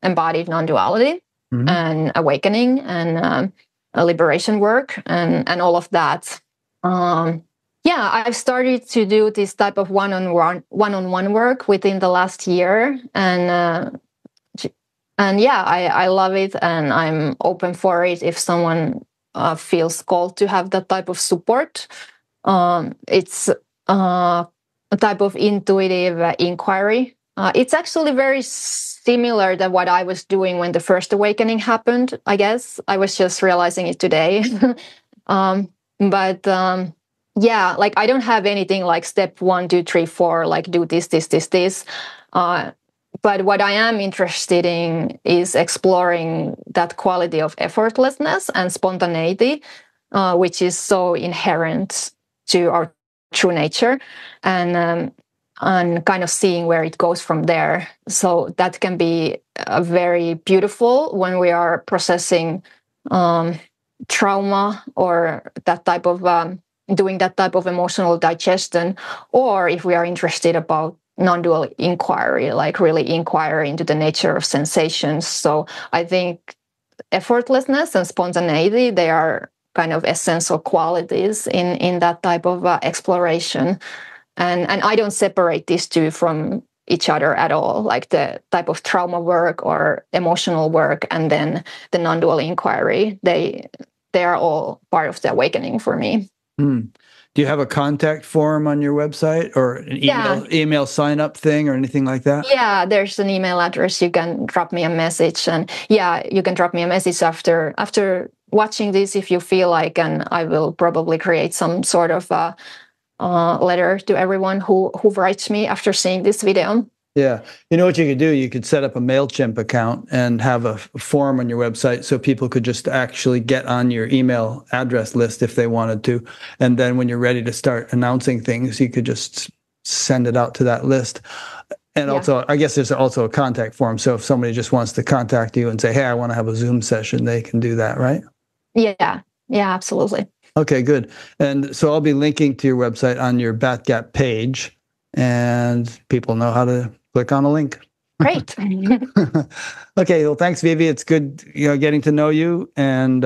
embodied non-duality and awakening and liberation work and all of that. Yeah, I've started to do this type of one-on-one work within the last year, and yeah, I love it, and I'm open for it if someone feels called to have that type of support. It's a type of intuitive inquiry. It's actually very similar to what I was doing when the first awakening happened. I guess I was just realizing it today. But yeah, like I don't have anything like step 1, 2, 3, 4, like do this. But what I am interested in is exploring that quality of effortlessness and spontaneity, which is so inherent to our true nature, and kind of seeing where it goes from there. So that can be very beautiful when we are processing trauma or that type of doing that type of emotional digestion, or if we are interested about non-dual inquiry, like really inquire into the nature of sensations. So I think effortlessness and spontaneity, they are kind of essential qualities in that type of exploration. And I don't separate these two from each other at all, like the type of trauma work or emotional work and then the non-dual inquiry. They are all part of the awakening for me. Do you have a contact form on your website or an email sign up thing or anything like that? Yeah, there's an email address. You can drop me a message, and yeah, you can drop me a message after watching this if you feel like, and I will probably create some sort of letter to everyone who writes me after seeing this video. Yeah. You know what you could do? You could set up a MailChimp account and have a form on your website so people could just actually get on your email address list if they wanted to. And then when you're ready to start announcing things, you could just send it out to that list. And also, I guess there's also a contact form. So if somebody just wants to contact you and say, hey, I want to have a Zoom session, they can do that, right? Yeah. Yeah, absolutely. Okay, good. And so I'll be linking to your website on your Batgap page, and people know how to click on a link. Great. Okay, well, thanks, Vivi. It's good, getting to know you, and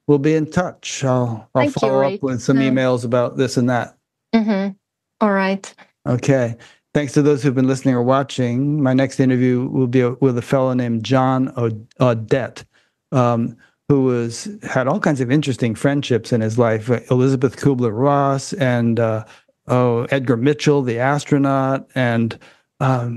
we'll be in touch. I'll follow up with some emails about this and that. All right. Okay. Thanks to those who've been listening or watching. My next interview will be with a fellow named John Audette, who had all kinds of interesting friendships in his life. Elizabeth Kubler-Ross and Edgar Mitchell, the astronaut, and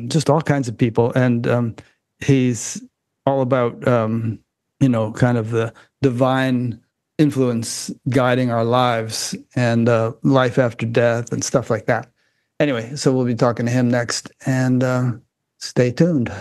just all kinds of people. And he's all about, kind of the divine influence guiding our lives and life after death and stuff like that. Anyway, so we'll be talking to him next, and stay tuned.